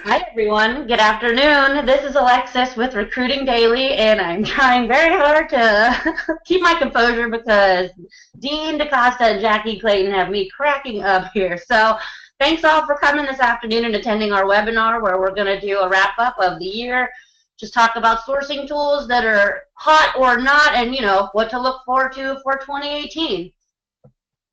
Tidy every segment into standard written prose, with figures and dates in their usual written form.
Hi everyone, good afternoon. This is Alexis with Recruiting Daily, and I'm trying very hard to keep my composure because Dean DaCosta and Jackie Clayton have me cracking up here. So thanks all for coming this afternoon and attending our webinar where we're going to do a wrap up of the year, just talk about sourcing tools that are hot or not, and what to look forward to for 2018.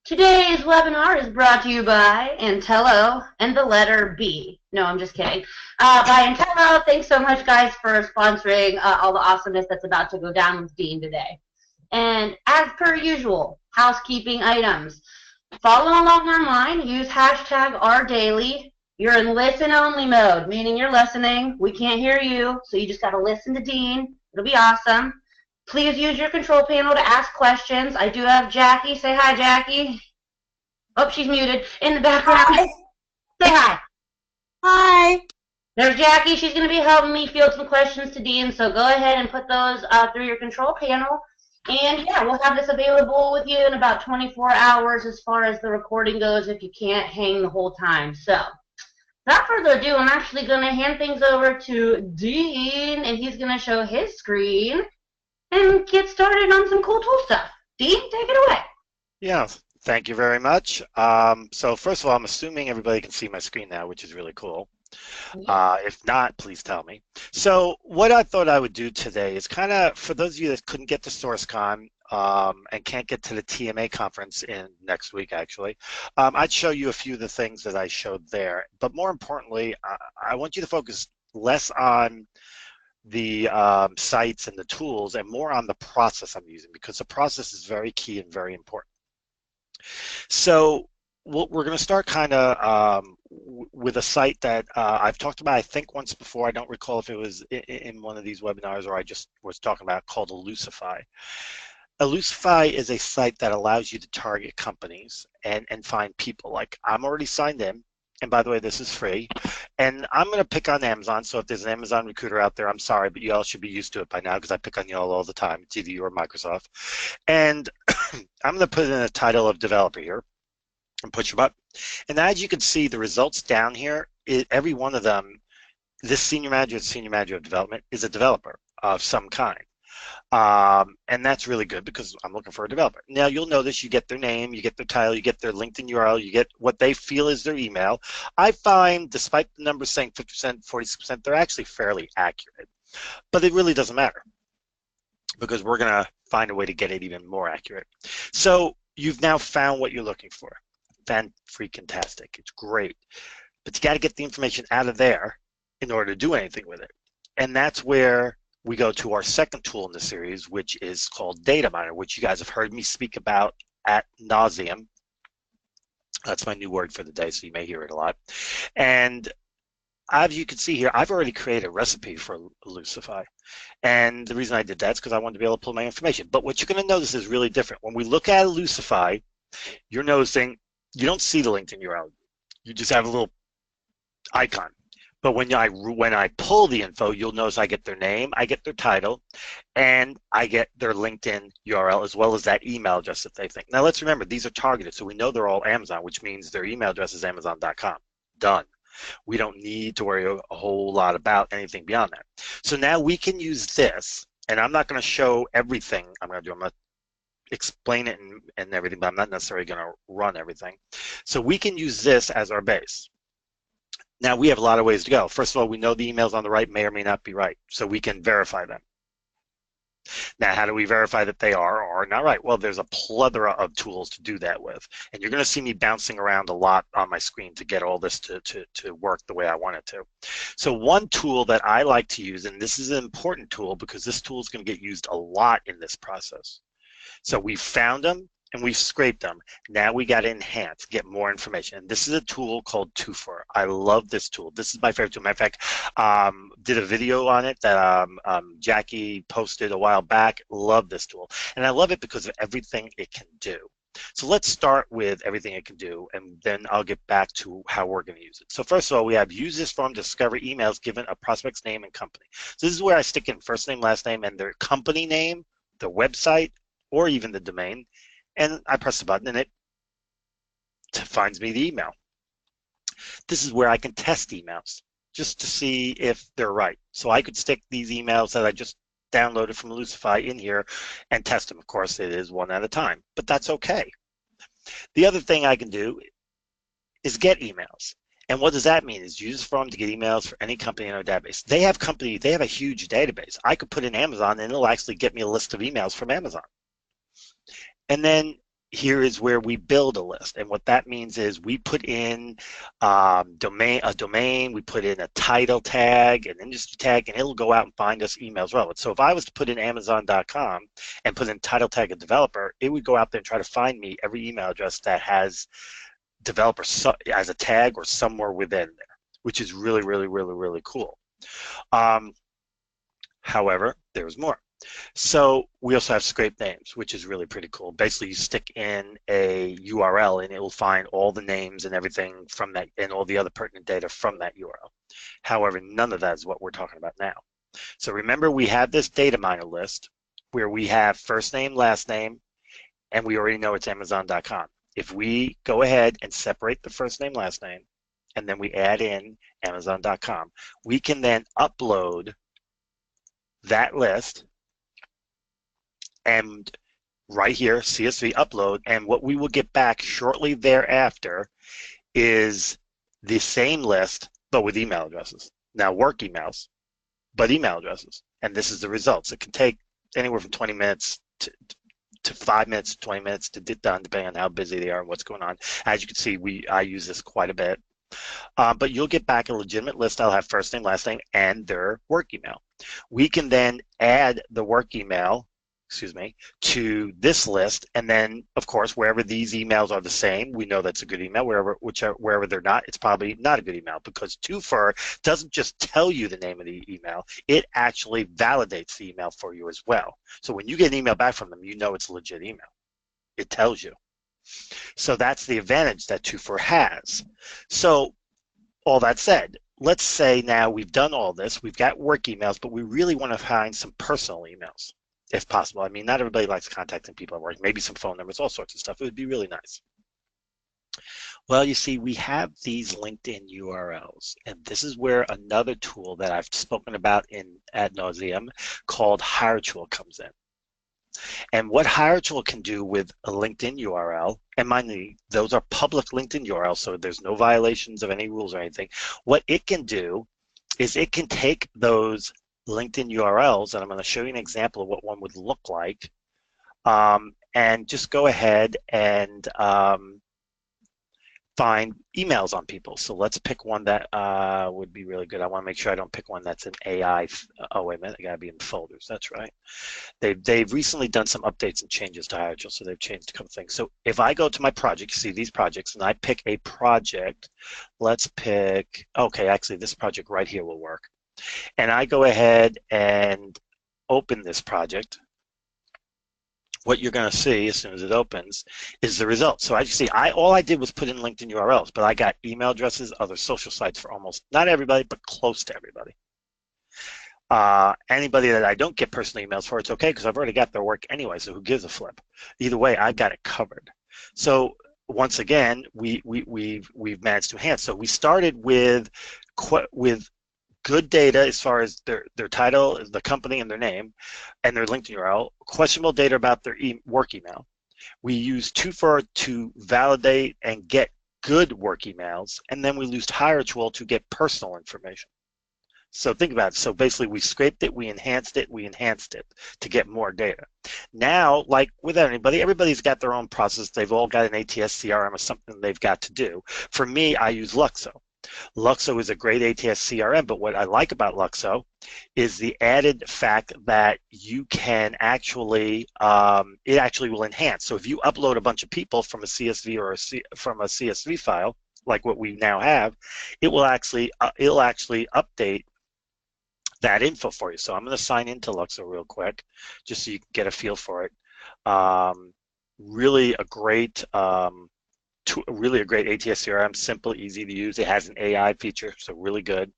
Today's webinar is brought to you by Intello and the letter B. No, I'm just kidding. By Intello, thanks so much, guys, for sponsoring all the awesomeness that's about to go down with Dean today. And as per usual, housekeeping items. Follow along online. Use hashtag #RDaily. You're in listen-only mode, meaning you're listening. We can't hear you, so you just got to listen to Dean. It'll be awesome. Please use your control panel to ask questions. I do have Jackie. Say hi, Jackie. Oh, she's muted in the background. Hi. Say hi. Hi. There's Jackie. She's going to be helping me field some questions to Dean, so go ahead and put those through your control panel. And yeah, we'll have this available with you in about 24 hours as far as the recording goes if you can't hang the whole time. So without further ado, I'm actually going to hand things over to Dean, and he's going to show his screen and get started on some cool tool stuff. Dean, take it away. Yeah, thank you very much. So first of all, I'm assuming everybody can see my screen now, which is really cool. If not, please tell me. So what I thought I would do today is kind of, for those of you that couldn't get to SourceCon and can't get to the TMA conference in next week, actually, I'd show you a few of the things that I showed there. But more importantly, I want you to focus less on the sites and the tools and more on the process I'm using, because the process is very key and very important. So we're going to start kind of with a site that I've talked about, I think, once before. I don't recall if it was in one of these webinars or I just was talking about, called a Lucify. A Lucify is a site that allows you to target companies and find people. Like, I'm already signed in. And by the way, this is free. And I'm going to pick on Amazon. So if there's an Amazon recruiter out there, I'm sorry, but you all should be used to it by now because I pick on you all the time. It's either you or Microsoft. And I'm going to put in a title of developer here and push them up. And as you can see, the results down here, every one of them, this senior manager of development is a developer of some kind. And that's really good because I'm looking for a developer. Now, you'll notice you get their name, you get their title, you get their LinkedIn URL, you get what they feel is their email. I find, despite the numbers saying 50%, 40%, they're actually fairly accurate. But it really doesn't matter because we're going to find a way to get it even more accurate. So you've now found what you're looking for. Fan-freaking-tastic. It's great. But you got to get the information out of there in order to do anything with it. And that's where we go to our second tool in the series, which is called Data Miner, which you guys have heard me speak about ad nauseum. That's my new word for the day, so you may hear it a lot. And as you can see here, I've already created a recipe for Lucify. And the reason I did that is because I wanted to be able to pull my information. But what you're going to notice is really different. When we look at Lucify, you're noticing you don't see the LinkedIn URL. You just have a little icon. But when I pull the info, you'll notice I get their name, I get their title, and I get their LinkedIn URL as well as that email address that they think. Now let's remember, these are targeted, so we know they're all Amazon, which means their email address is Amazon.com. Done. We don't need to worry a whole lot about anything beyond that. So now we can use this, and I'm not going to show everything I'm going to do. I'm going to explain it and everything, but I'm not necessarily going to run everything. So we can use this as our base. Now, we have a lot of ways to go. First of all, we know the emails on the right may or may not be right, so we can verify them. Now, how do we verify that they are or are not right? Well, there's a plethora of tools to do that with, and you're going to see me bouncing around a lot on my screen to get all this to work the way I want it to. So one tool that I like to use, and this is an important tool because this tool is going to get used a lot in this process. So we found them and we've scraped them. Now we got to enhance, get more information. And this is a tool called Toofer. I love this tool. This is my favorite tool. Matter of fact, did a video on it that Jackie posted a while back. Love this tool. And I love it because of everything it can do. So let's start with everything it can do, and then I'll get back to how we're going to use it. So first of all, we have use this form to discover emails given a prospect's name and company. So this is where I stick in first name, last name, and their company name, the website, or even the domain. And I press the button and it finds me the email. This is where I can test emails. just to see if they're right. So I could stick these emails that I just downloaded from Lucify in here and test them. Of course, it is one at a time, but that's okay. The other thing I can do is get emails. And what does that mean? Is use Forum to get emails for any company in our database. They have a huge database. I could put in Amazon and it'll actually get me a list of emails from Amazon. And then here is where we build a list. And what that means is we put in a domain, we put in a title tag, an industry tag, and it'll go out and find us emails relevant. So if I was to put in Amazon.com and put in title tag a developer, it would go out there and try to find me every email address that has developer as a tag or somewhere within there, which is really, really, really, really cool. However, there's more. So we also have scrape names, which is really pretty cool. Basically, you stick in a URL and it will find all the names and everything from that and all the other pertinent data from that URL. However, none of that is what we're talking about now. So remember, we have this data miner list where we have first name, last name, and we already know it's Amazon.com. If we go ahead and separate the first name, last name, and then we add in Amazon.com, we can then upload that list and right here, CSV upload, and what we will get back shortly thereafter is the same list, but with email addresses. Now, work emails, but email addresses. And this is the results. It can take anywhere from 20 minutes to 5 minutes, 20 minutes to get done, depending on how busy they are and what's going on. As you can see, I use this quite a bit. But you'll get back a legitimate list. I'll have first name, last name, and their work email. We can then add the work email, to this list, and then, of course, wherever these emails are the same, we know that's a good email. Wherever they're not, it's probably not a good email, because Toofer doesn't just tell you the name of the email, it actually validates the email for you as well. So when you get an email back from them, you know it's a legit email. It tells you. So that's the advantage that Toofer has. So all that said, let's say now we've done all this, we've got work emails, but we really want to find some personal emails, if possible. I mean, not everybody likes contacting people at work, maybe some phone numbers, all sorts of stuff. It would be really nice. Well, you see, we have these LinkedIn URLs, and this is where another tool that I've spoken about ad nauseum called HireTool comes in. And what HireTool can do with a LinkedIn URL, and mind you, those are public LinkedIn URLs, so there's no violations of any rules or anything. What it can do is it can take those LinkedIn URLs, and I'm going to show you an example of what one would look like, and just go ahead and find emails on people. So let's pick one that would be really good. I want to make sure I don't pick one that's an AI. Oh, wait a minute, I got to be in folders. That's right. They've recently done some updates and changes to HireTool, so they've changed a couple things. So if I go to my project, you see these projects, and I pick a project, let's pick, okay, actually this project right here will work. And I go ahead and open this project. What you're going to see as soon as it opens is the results. So as you see, all I did was put in LinkedIn URLs, but I got email addresses, other social sites for almost not everybody, but close to everybody. Anybody that I don't get personal emails for, it's okay, because I've already got their work anyway, so who gives a flip? Either way, I've got it covered. So once again, we've managed to enhance. So we started with good data as far as their title, the company and their name, and their LinkedIn URL, questionable data about their work email. We used Toofer to validate and get good work emails, and then we used HireTool to get personal information. So think about it. So basically we scraped it, we enhanced it to get more data. Now, like with anybody, everybody's got their own process. They've all got an ATS CRM or something they've got to do. For me, I use Luxo. Luxo is a great ATS CRM, but what I like about Luxo is the added fact that you can actually, it actually will enhance. So if you upload a bunch of people from a CSV or from a CSV file, like what we now have, it will actually, it'll actually update that info for you. So I'm going to sign into Luxo real quick, just so you can get a feel for it. Really a great ATS CRM, simple, easy to use. It has an AI feature, so really good.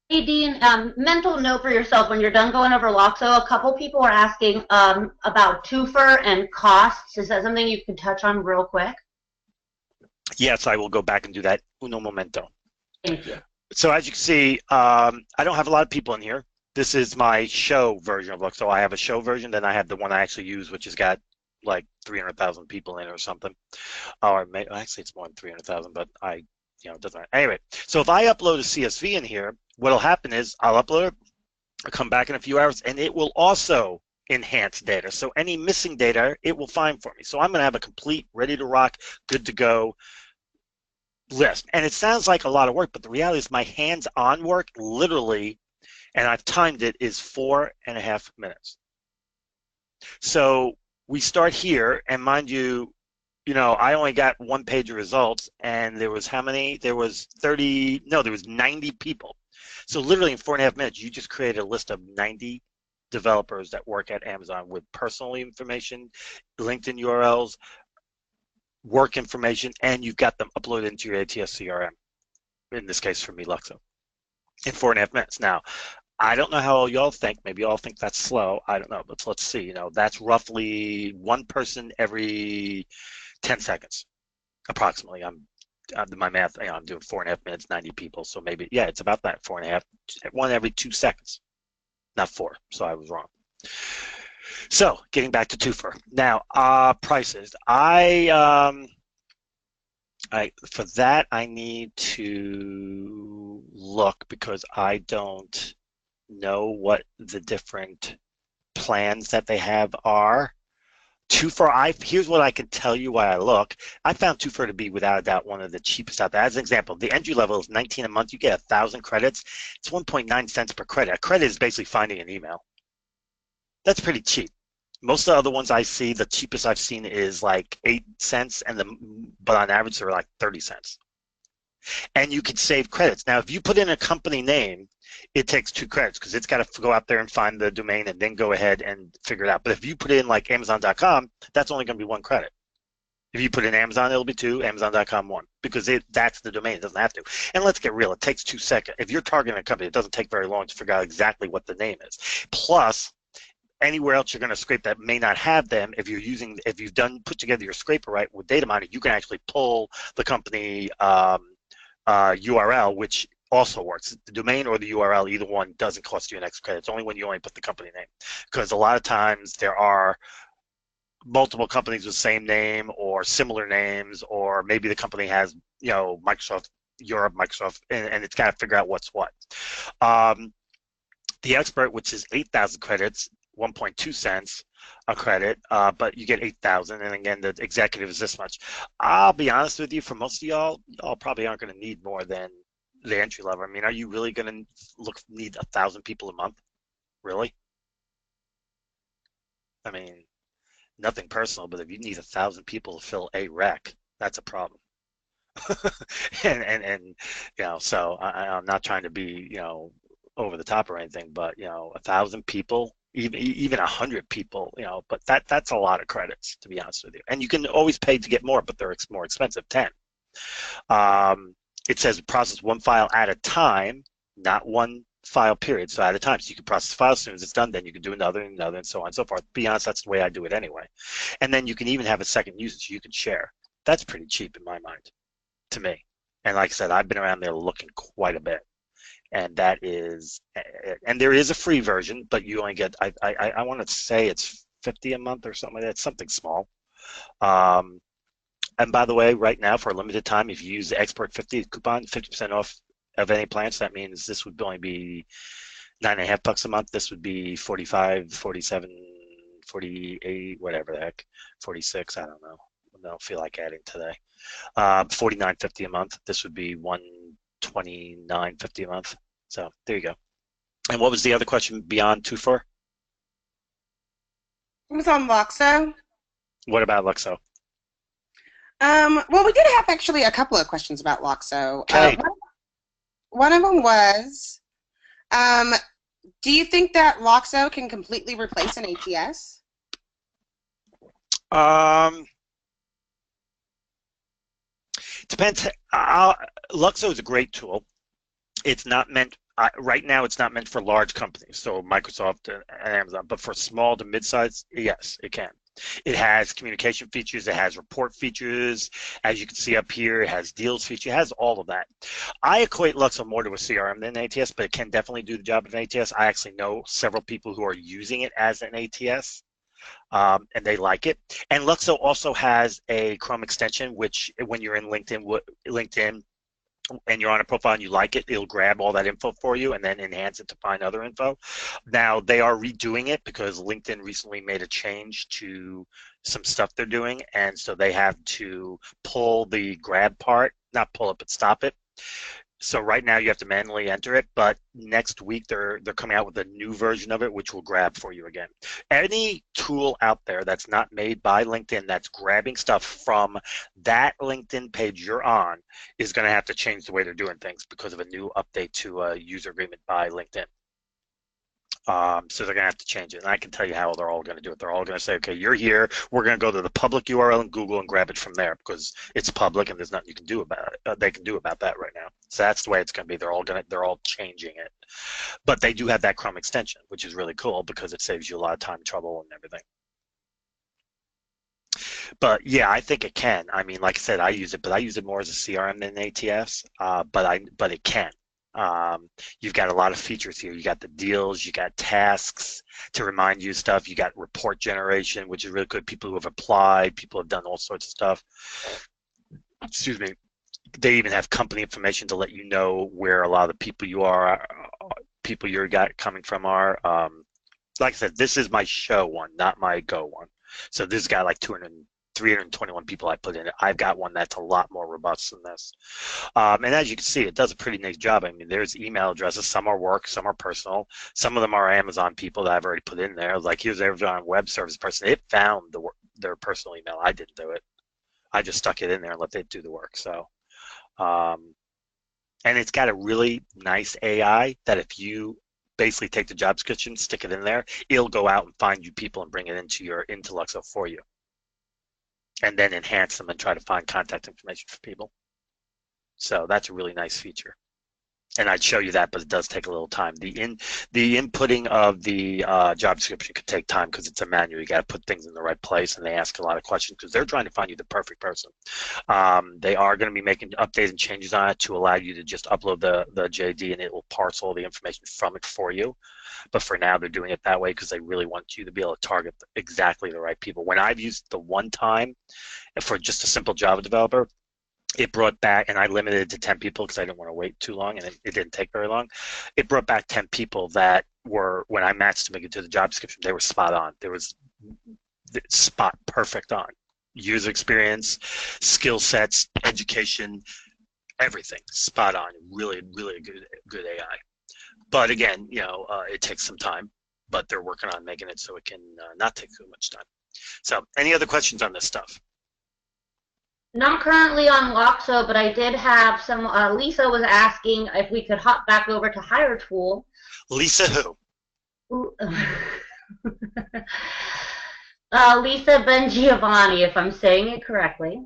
Hey, Dean, mental note for yourself when you're done going over Luxo. A couple people are asking about Toofer and costs. Is that something you can touch on real quick? Yes, I will go back and do that. Uno momento. Thank you. So as you can see, I don't have a lot of people in here. This is my show version of Luxo. I have a show version, then I have the one I actually use, which has got like 300,000 people in it or something. Or actually, it's more than 300,000, but it doesn't matter. Anyway, so if I upload a CSV in here, what'll happen is I'll upload it, I'll come back in a few hours, and it will also enhance data. So any missing data, it will find for me. So I'm going to have a complete, ready to rock, good to go list. And it sounds like a lot of work, but the reality is my hands-on work, literally, and I've timed it, is 4.5 minutes. So we start here, and mind you, I only got one page of results, and there was how many? There was 30, no, there was 90 people. So literally in 4.5 minutes, you just created a list of 90 developers that work at Amazon with personal information, LinkedIn URLs, work information, and you've got them uploaded into your ATS CRM, in this case for me, Luxo, in 4.5 minutes. Now, I don't know how y'all think. Maybe y'all think that's slow. I don't know, but let's see. That's roughly one person every 10 seconds, approximately. I'm my math. I'm doing 4.5 minutes, 90 people. So maybe, yeah, it's about that 4.5, one every 2 seconds, not 4. So I was wrong. So getting back to Toofer. Now, prices. For that I need to look because I don't know what the different plans that they have are. Toofer, here's what I can tell you why I look. I found Toofer to be without a doubt one of the cheapest out there. As an example, the entry level is 19 a month. You get 1,000 credits. It's 1.9 cents per credit. A credit is basically finding an email. That's pretty cheap. Most of the other ones I see, the cheapest I've seen is like 8 cents, but on average they're like 30 cents. And you can save credits. Now, if you put in a company name, it takes 2 credits because it's got to go out there and find the domain and then go ahead and figure it out. But if you put in like Amazon.com, that's only going to be 1 credit. If you put in Amazon, it'll be 2, Amazon.com 1, because that's the domain. It doesn't have to. And let's get real. It takes 2 seconds. If you're targeting a company, it doesn't take very long to figure out exactly what the name is. Plus, anywhere else you're going to scrape that may not have them, if you've put together your scraper right with data miner, you can actually pull the company URL, which also works. The domain or the URL, either one, doesn't cost you an extra credit. It's only when you only put the company name, because a lot of times there are multiple companies with the same name or similar names, or maybe the company has Microsoft Europe, Microsoft, and it's got to figure out what's what. The expert, which is 8,000 credits, 1.2 cents a credit, but you get 8,000, and again, the executive is this much. I'll be honest with you, for most of y'all probably aren't going to need more than the entry level. I mean, are you really going to need 1,000 people a month? Really? I mean, nothing personal, but if you need 1,000 people to fill a rec, that's a problem. and so I'm not trying to be over the top or anything, but 1,000 people, even 100 people, but that's a lot of credits, to be honest with you. And you can always pay to get more, but they're more expensive. 10. It says process 1 file at a time, not 1 file period. So at a time, so you can process the file as soon as it's done, then you can do another and another, and so on and so forth. To be honest, that's the way I do it anyway. And then you can even have a second usage you can share. That's pretty cheap in my mind, to me. And like I said, I've been around there looking quite a bit. And that is, and there is a free version, but you only get, I want to say it's 50 a month or something like that, something small. And by the way, right now for a limited time, if you use the Expert 50 coupon, 50% off of any plans, that means this would only be $9.50 a month. This would be 45, 47, 48, whatever the heck, 46. I don't know. I don't feel like adding today. $49.50 a month. This would be $129.50 a month. So there you go. And what was the other question beyond Toofer? It was on Luxo. What about Luxo? Well, we did have actually a couple of questions about Luxo. Okay. One of them was, do you think that Luxo can completely replace an ATS? Depends. Luxo is a great tool. It's not meant, right now it's not meant for large companies, so Microsoft and Amazon, but for small to mid-size, yes, it can. It has communication features. It has report features. As you can see up here, it has deals feature. It has all of that. I equate Luxo more to a CRM than an ATS, but it can definitely do the job of an ATS. I actually know several people who are using it as an ATS. And they like it. And Luxo also has a Chrome extension, which when you're in LinkedIn and you're on a profile and you like it, it'll grab all that info for you and then enhance it to find other info. Now, they are redoing it because LinkedIn recently made a change to some stuff they're doing, and so they have to pull the grab part, not pull it, but stop it. So right now you have to manually enter it, but next week they're coming out with a new version of it, which will grab for you again. Any tool out there that's not made by LinkedIn that's grabbing stuff from that LinkedIn page you're on is going to have to change the way they're doing things because of a new update to a user agreement by LinkedIn. So they're going to have to change it, and I can tell you how they're all going to do it. They're all going to say, okay, you're here. We're going to go to the public URL in Google and grab it from there because it's public and there's nothing you can do about it. They can do about that right now. So that's the way it's going to be. They're all changing it, but they do have that Chrome extension, which is really cool because it saves you a lot of time, trouble, and everything. But yeah, I think it can. I mean, like I said, I use it, but I use it more as a CRM than an ATS. But it can. You've got a lot of features here. You got the deals, you got tasks to remind you stuff, you got report generation, which is really good. People who have applied, people have done all sorts of stuff. Excuse me. They even have company information to let you know where a lot of the people you're got coming from are. Like I said, this is my show one, not my go one. So this got like 321 people I put in it. I've got one that's a lot more robust than this. And as you can see, it does a pretty nice job. I mean, there's email addresses. Some are work, some are personal. Some of them are Amazon people that I've already put in there. Like here's Amazon web service person. It found their personal email. I didn't do it. I just stuck it in there and let it do the work. So, and it's got a really nice AI that if you basically take the job description, stick it in there, it'll go out and find you people and bring it into Luxo for you. And then enhance them and try to find contact information for people. So that's a really nice feature. And I'd show you that, but it does take a little time. The inputting of the job description could take time because it's a manual. You got to put things in the right place, and they ask a lot of questions because they're trying to find you the perfect person. They are going to be making updates and changes on it to allow you to just upload the JD, and it will parse all the information from it for you. But for now, they're doing it that way because they really want you to be able to target exactly the right people. When I've used the one time for just a simple Java developer, it brought back, and I limited it to 10 people because I didn't want to wait too long, and it didn't take very long. It brought back 10 people that were, when I matched them into the job description, they were spot on. There was spot perfect on. User experience, skill sets, education, everything spot on. Really, really good AI. But again, it takes some time, but they're working on making it so it can not take too much time. So any other questions on this stuff? Not currently on Luxo, but I did have some. Lisa was asking if we could hop back over to HireTool. Lisa who? Lisa Bengiovanni, if I'm saying it correctly.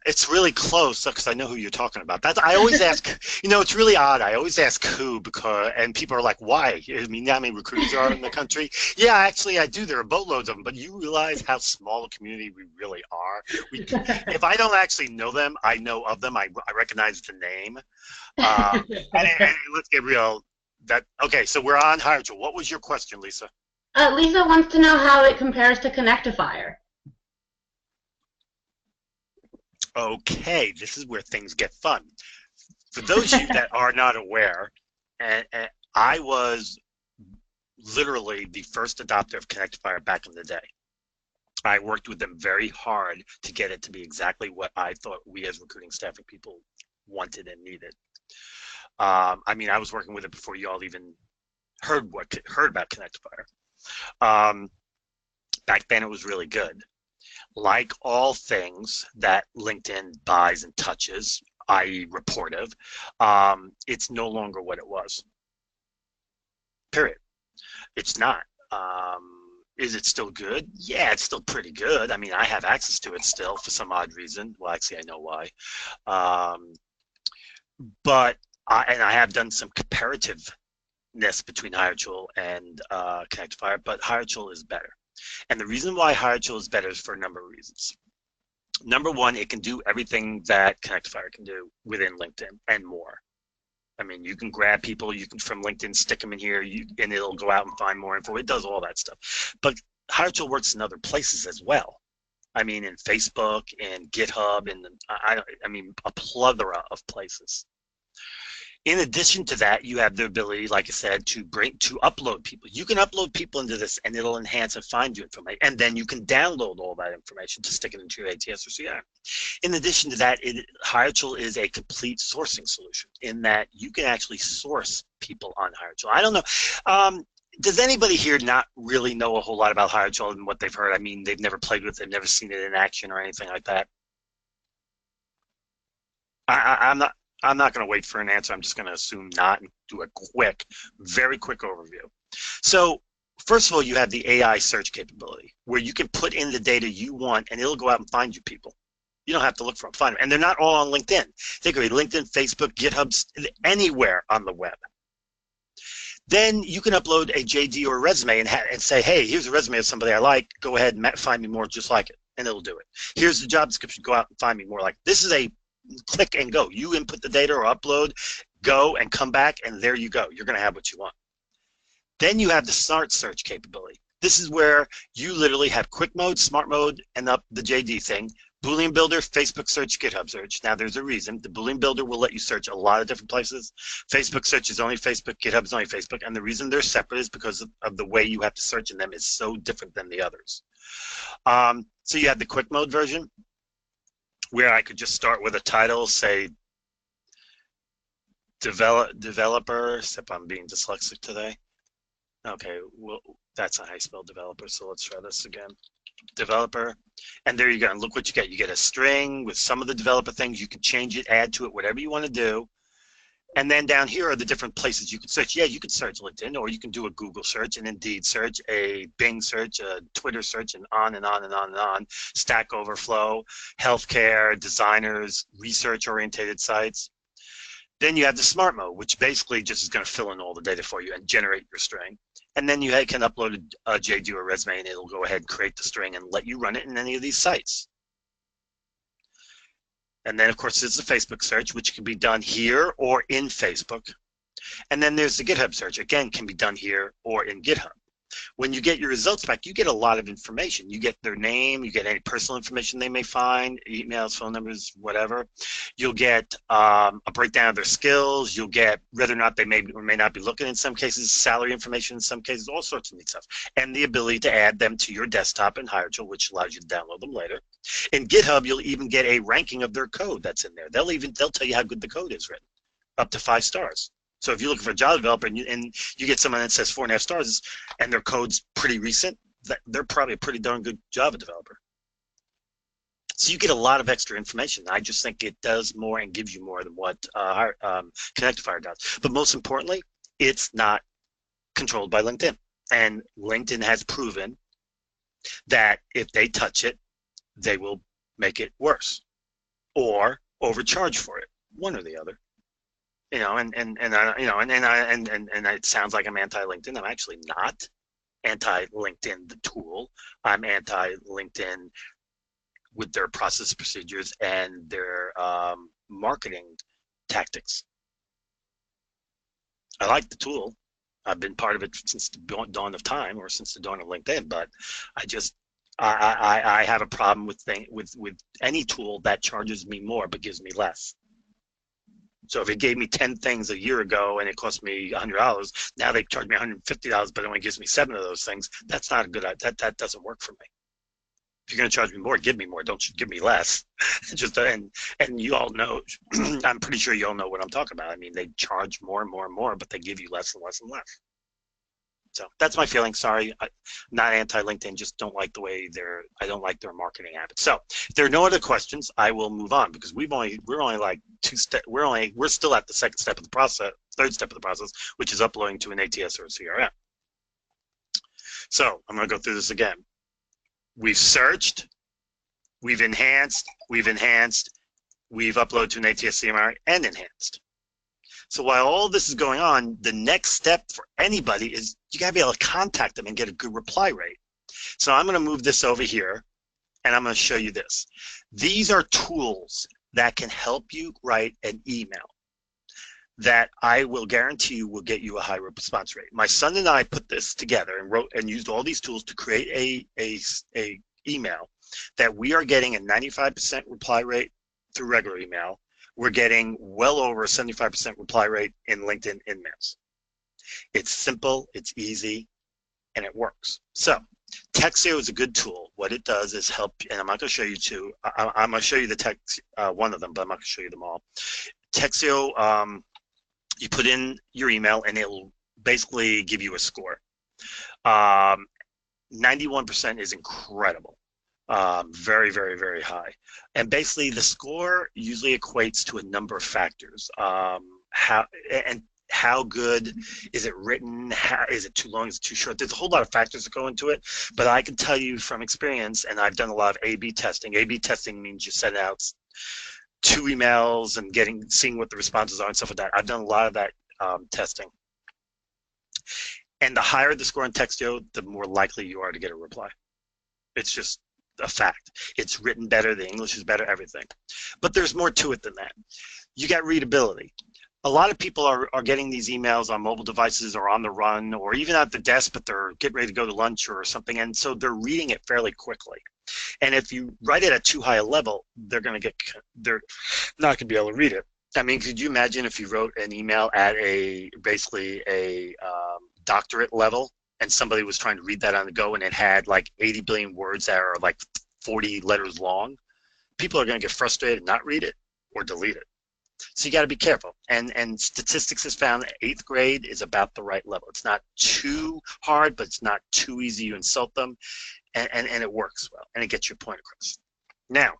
It's really close because I know who you're talking about. I always ask, it's really odd. I always ask who and people are like, why? I mean, how many recruiters are in the country? Yeah, actually, I do. There are boatloads of them, but you realize how small a community we really are. If I don't actually know them, I know of them. I recognize the name. And let's get real. Okay, so we're on HireTool. What was your question, Lisa? Lisa wants to know how it compares to Connectifier. Okay, this is where things get fun. For those of you that are not aware, and I was literally the first adopter of Connectifier back in the day. I worked with them very hard to get it to be exactly what I thought we as recruiting staffing people wanted and needed. I mean, I was working with it before you all even heard about Connectifier. Back then, it was really good. Like all things that LinkedIn buys and touches, i.e. reportive, it's no longer what it was. Period. It's not. Is it still good? Yeah, it's still pretty good. I mean, I have access to it still for some odd reason. Well, actually, I know why. But I have done some comparativeness between HireTool and Connectifier, but HireTool is better. And the reason why Hierarchical is better is for a number of reasons. Number one, it can do everything that Connectifier can do within LinkedIn and more. I mean, you can grab people, you can from LinkedIn stick them in here, and it'll go out and find more info. It does all that stuff. But Hierarchical works in other places as well. I mean, in Facebook and GitHub, and I mean, a plethora of places. In addition to that, you have the ability, like I said, to upload people. You can upload people into this, and it'll enhance and find you information. And then you can download all that information to stick it into your ATS or CRM. In addition to that, Hierarchical is a complete sourcing solution in that you can actually source people on Hierarchical. I don't know. Does anybody here not really know a whole lot about Hierarchical and what they've heard? I mean, they've never played with it, they've never seen it in action or anything like that. I'm not going to wait for an answer. I'm just going to assume not and do a very quick overview. So first of all, you have the AI search capability where you can put in the data you want and it'll go out and find you people. You don't have to look for them, find them. And they're not all on LinkedIn. They could be LinkedIn, Facebook, GitHub, anywhere on the web. Then you can upload a JD or a resume and say, hey, here's a resume of somebody I like. Go ahead and find me more just like it. And it'll do it. Here's the job description. Go out and find me more like it. This is a click and go. You input the data or upload, go and come back, and there you go. You're going to have what you want. Then you have the smart search capability. This is where you literally have quick mode, smart mode, and up the JD thing. Boolean Builder, Facebook search, GitHub search. Now there's a reason. The Boolean Builder will let you search a lot of different places. Facebook search is only Facebook, GitHub is only Facebook, and the reason they're separate is because of the way you have to search in them is so different than the others. So you have the quick mode version, where I could just start with a title, say developer, except I'm being dyslexic today. Okay, well, that's how I spell developer, so let's try this again. Developer, and there you go, and look what you get. You get a string with some of the developer things. You can change it, add to it, whatever you want to do. And then down here are the different places you can search. Yeah, you can search LinkedIn, or you can do a Google search, an Indeed search, a Bing search, a Twitter search, and on and on and on and on. Stack Overflow, healthcare, designers, research-oriented sites. Then you have the smart mode, which basically just is going to fill in all the data for you and generate your string. And then you can upload a JD or a resume, and it'll go ahead and create the string and let you run it in any of these sites. And then, of course, there's the Facebook search, which can be done here or in Facebook. And then there's the GitHub search. Again, can be done here or in GitHub. When you get your results back, you get a lot of information. You get their name, you get any personal information they may find, emails, phone numbers, whatever. You'll get a breakdown of their skills. You'll get whether or not they may or may not be looking in some cases, salary information in some cases, all sorts of neat stuff. And the ability to add them to your desktop in Hierarchical, which allows you to download them later. In GitHub, you'll even get a ranking of their code that's in there. They'll tell you how good the code is written, up to 5 stars. So if you're looking for a Java developer and you get someone that says 4.5 stars and their code's pretty recent, they're probably a pretty darn good Java developer. So you get a lot of extra information. I just think it does more and gives you more than what Connectifier does. But most importantly, it's not controlled by LinkedIn. And LinkedIn has proven that if they touch it, they will make it worse or overcharge for it, one or the other. You know, and it sounds like I'm anti-LinkedIn. I'm actually not anti-LinkedIn, the tool. I'm anti-LinkedIn with their process procedures and their marketing tactics. I like the tool. I've been part of it since the dawn of time, or since the dawn of LinkedIn. But I have a problem with any tool that charges me more but gives me less. So if it gave me 10 things a year ago and it cost me $100, now they charge me $150, but it only gives me 7 of those things. That's not a good. That doesn't work for me. If you're going to charge me more, give me more. Don't give me less. Just and you all know. I'm pretty sure you all know what I'm talking about. I mean, they charge more and more and more, but they give you less and less and less. So that's my feeling. Sorry, I'm not anti-LinkedIn. Just don't like the way I don't like their marketing habits. So if there are no other questions, I will move on because we're only like 2 steps. We're still at the second step of the process, third step of the process, which is uploading to an ATS or a CRM. So I'm going to go through this again. We've searched, we've enhanced, we've uploaded to an ATS, CRM, and enhanced. So while all this is going on, the next step for anybody is you got to be able to contact them and get a good reply rate. So I'm going to move this over here, and I'm going to show you this. These are tools that can help you write an email that I will guarantee you will get you a high response rate. My son and I put this together and wrote and used all these tools to create a email that we are getting a 95% reply rate through regular email. We're getting well over a 75% reply rate in LinkedIn InMails. It's simple, it's easy, and it works. So Textio is a good tool. What it does is help, and I'm not going to show you two. I'm going to show you the one of them, but I'm not going to show you them all. Textio, you put in your email, and it'll basically give you a score. 91% is incredible. Very, very, very high. And basically, the score usually equates to a number of factors. How good is it written? Is it too long? Is it too short? There's a whole lot of factors that go into it, but I can tell you from experience, and I've done a lot of A/B testing. A/B testing means you send out 2 emails and seeing what the responses are and stuff like that. I've done a lot of that testing. And the higher the score on Textio, the more likely you are to get a reply. It's just a fact. It's written better, the English is better, everything. But there's more to it than that. You got readability. A lot of people are getting these emails on mobile devices or on the run or even at the desk, but they're getting ready to go to lunch or something, and so they're reading it fairly quickly. And if you write it at too high a level, they're not going to be able to read it. I mean, could you imagine if you wrote an email at basically a doctorate level and somebody was trying to read that on the go and it had like 80 billion words that are like 40 letters long? People are going to get frustrated and not read it or delete it. So you got to be careful. And statistics has found that 8th grade is about the right level. It's not too hard, but it's not too easy. You insult them, and it works well, and it gets your point across. Now,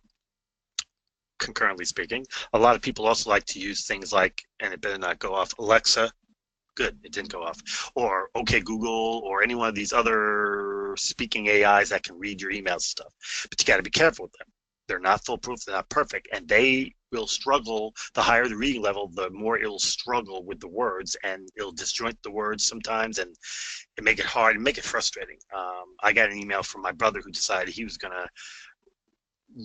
concurrently speaking, a lot of people also like to use things like, and it better not go off, Alexa. Good, it didn't go off. Or OK Google, or any one of these other speaking AIs that can read your email stuff. But you got to be careful with them. They're not foolproof, they're not perfect, and they will struggle. The higher the reading level, the more it'll struggle with the words, and it'll disjoint the words sometimes, and it make it hard and make it frustrating. I got an email from my brother who decided he was going to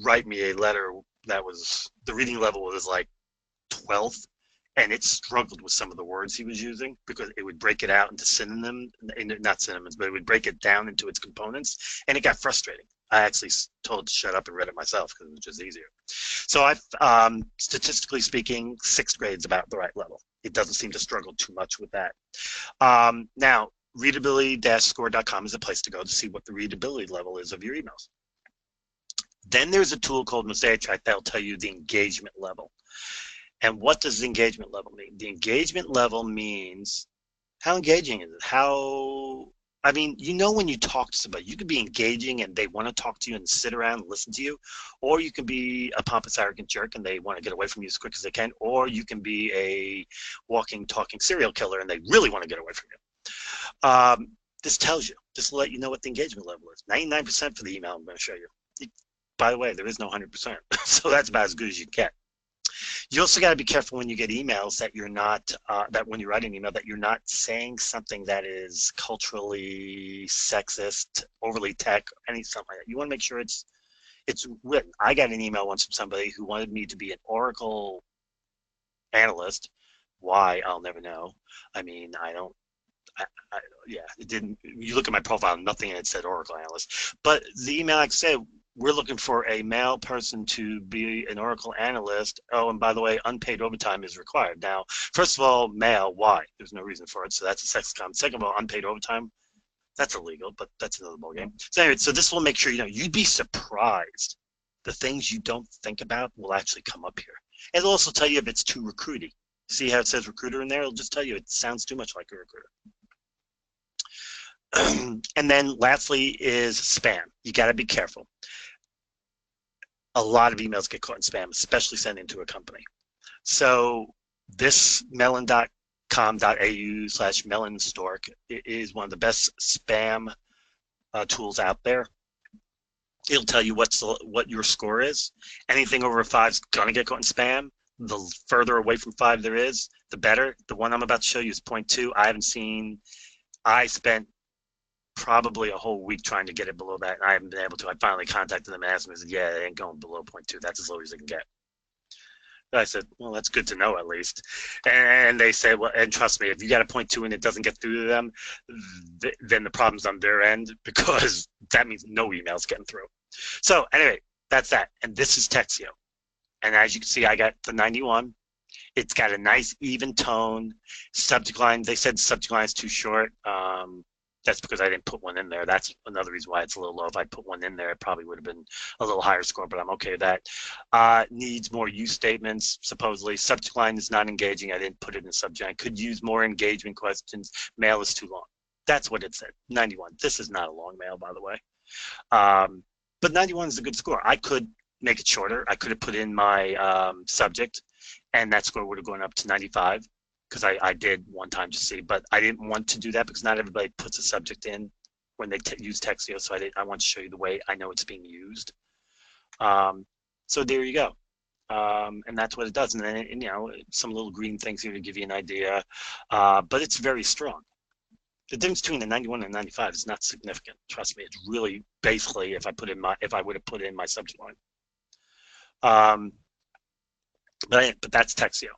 write me a letter that was, the reading level was like 12th, and it struggled with some of the words he was using because it would break it out into not synonyms, but it would break it down into its components, and it got frustrating. I actually told it to shut up and read it myself because it was just easier. So statistically speaking, 6th grade is about the right level. It doesn't seem to struggle too much with that. Now, readability-score.com is a place to go to see what the readability level is of your emails. Then there's a tool called Mosaic Track that'll tell you the engagement level. And what does the engagement level mean? The engagement level means how engaging is it? I mean, you know, when you talk to somebody, you could be engaging and they want to talk to you and sit around and listen to you, or you can be a pompous, arrogant jerk and they want to get away from you as quick as they can, or you can be a walking, talking serial killer and they really want to get away from you. This tells you, just to let you know what the engagement level is. 99% for the email I'm going to show you. By the way, there is no 100%, so that's about as good as you get. You also got to be careful when you get emails that you're not, that when you write an email, that you're not saying something that is culturally sexist, overly tech, something like that. You want to make sure it's written. I got an email once from somebody who wanted me to be an Oracle analyst. Why? I'll never know. I mean, yeah, it didn't. You look at my profile, nothing in it said Oracle analyst. But the email, like I said, we're looking for a male person to be an Oracle analyst. Oh, and by the way, unpaid overtime is required. Now, first of all, male, why? There's no reason for it, so that's a sex comment. Second of all, unpaid overtime, that's illegal, but that's another ballgame. So anyway, so this will make sure, you'd be surprised. The things you don't think about will actually come up here. And it'll also tell you if it's too recruity. See how it says recruiter in there? It'll just tell you it sounds too much like a recruiter. And then lastly is spam. You got to be careful. A lot of emails get caught in spam, especially sent into a company. So this melon.com.au/melonstork is one of the best spam tools out there. It'll tell you what your score is. Anything over a 5 is going to get caught in spam. The further away from 5 there is, the better. The one I'm about to show you is 0.2. I spent probably a whole week trying to get it below that, and I haven't been able to. I finally contacted them and asked them, I said, yeah, it ain't going below 0.2. That's as low as it can get. I said, well, that's good to know at least. And they said, well, and trust me, if you got a 0.2 and it doesn't get through to them, then the problem's on their end, because that means no email's getting through. So anyway, that's that. And this is Texio. And as you can see, I got the 91. It's got a nice even tone. Subject line, they said subject line is too short. That's because I didn't put one in there. That's another reason why it's a little low. If I put one in there, it probably would have been a little higher score, but I'm okay with that. Needs more use statements, supposedly. Subject line is not engaging. I didn't put it in the subject. I could use more engagement questions. Mail is too long. That's what it said, 91. This is not a long mail, by the way. But 91 is a good score. I could make it shorter. I could have put in my subject, and that score would have gone up to 95. Because I did one time to see, but I didn't want to do that because not everybody puts a subject in when they use Texio, so I want to show you the way I know it's being used. So there you go. And that's what it does. And then, you know, some little green things here to give you an idea, but it's very strong. The difference between the 91 and 95 is not significant. Trust me, it's really basically if I would have put in my subject line. But that's Texio.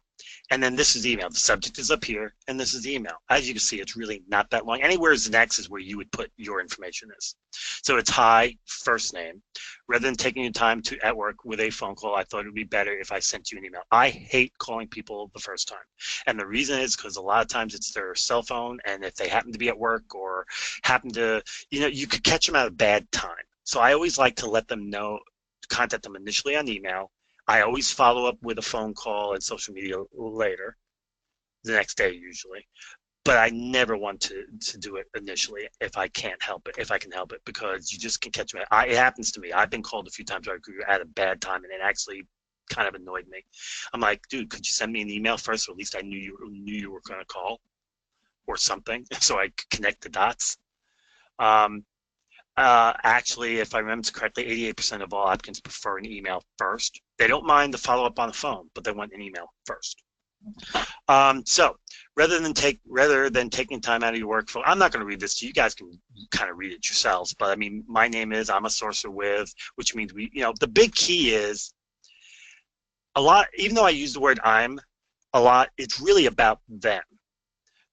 And then this is email. The subject is up here, and this is the email. As you can see, it's really not that long. Anywhere is an X is where you would put your information is. So it's hi, first name. Rather than taking your time at work with a phone call, I thought it would be better if I sent you an email. I hate calling people the first time. And the reason is because a lot of times it's their cell phone, and if they happen to be at work or happen to, you know, you could catch them at a bad time. So I always like to let them know, contact them initially on email. I always follow up with a phone call and social media later, the next day usually. But I never want to do it initially if I can't help it, if I can help it, because you just can catch me. It happens to me. I've been called a few times where I had a bad time, and it actually kind of annoyed me. I'm like, dude, could you send me an email first, or at least I knew you were going to call or something, so I could connect the dots. Actually, if I remember correctly, 88% of all applicants prefer an email first. They don't mind the follow-up on the phone, but they want an email first. So rather than taking time out of your work phone, I'm not going to read this to you. You guys can kind of read it yourselves. But I mean, my name is, I'm a sourcer with, which means we, you know, the big key is a lot, even though I use the word I'm a lot, it's really about them.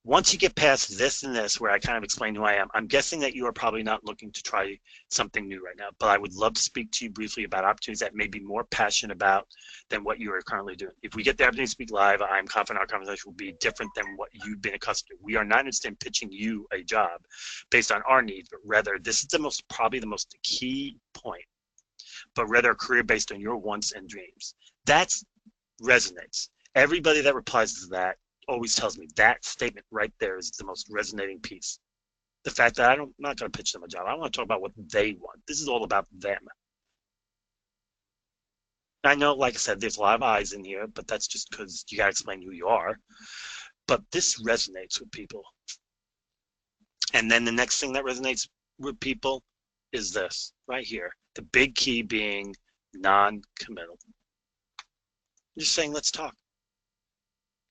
Once you get past this and this, where I kind of explain who I am, I'm guessing that you are probably not looking to try something new right now. But I would love to speak to you briefly about opportunities that may be more passionate about than what you are currently doing. If we get the opportunity to speak live, I'm confident our conversation will be different than what you've been accustomed to. We are not interested in pitching you a job based on our needs, but rather this is probably the most key point, but rather a career based on your wants and dreams. That resonates. Everybody that replies to that always tells me that statement right there is the most resonating piece. The fact that I'm not going to pitch them a job. I want to talk about what they want. This is all about them. I know, like I said, there's a lot of eyes in here, but that's just because you got to explain who you are. But this resonates with people. And then the next thing that resonates with people is this right here. The big key being non-committal. Just saying, let's talk.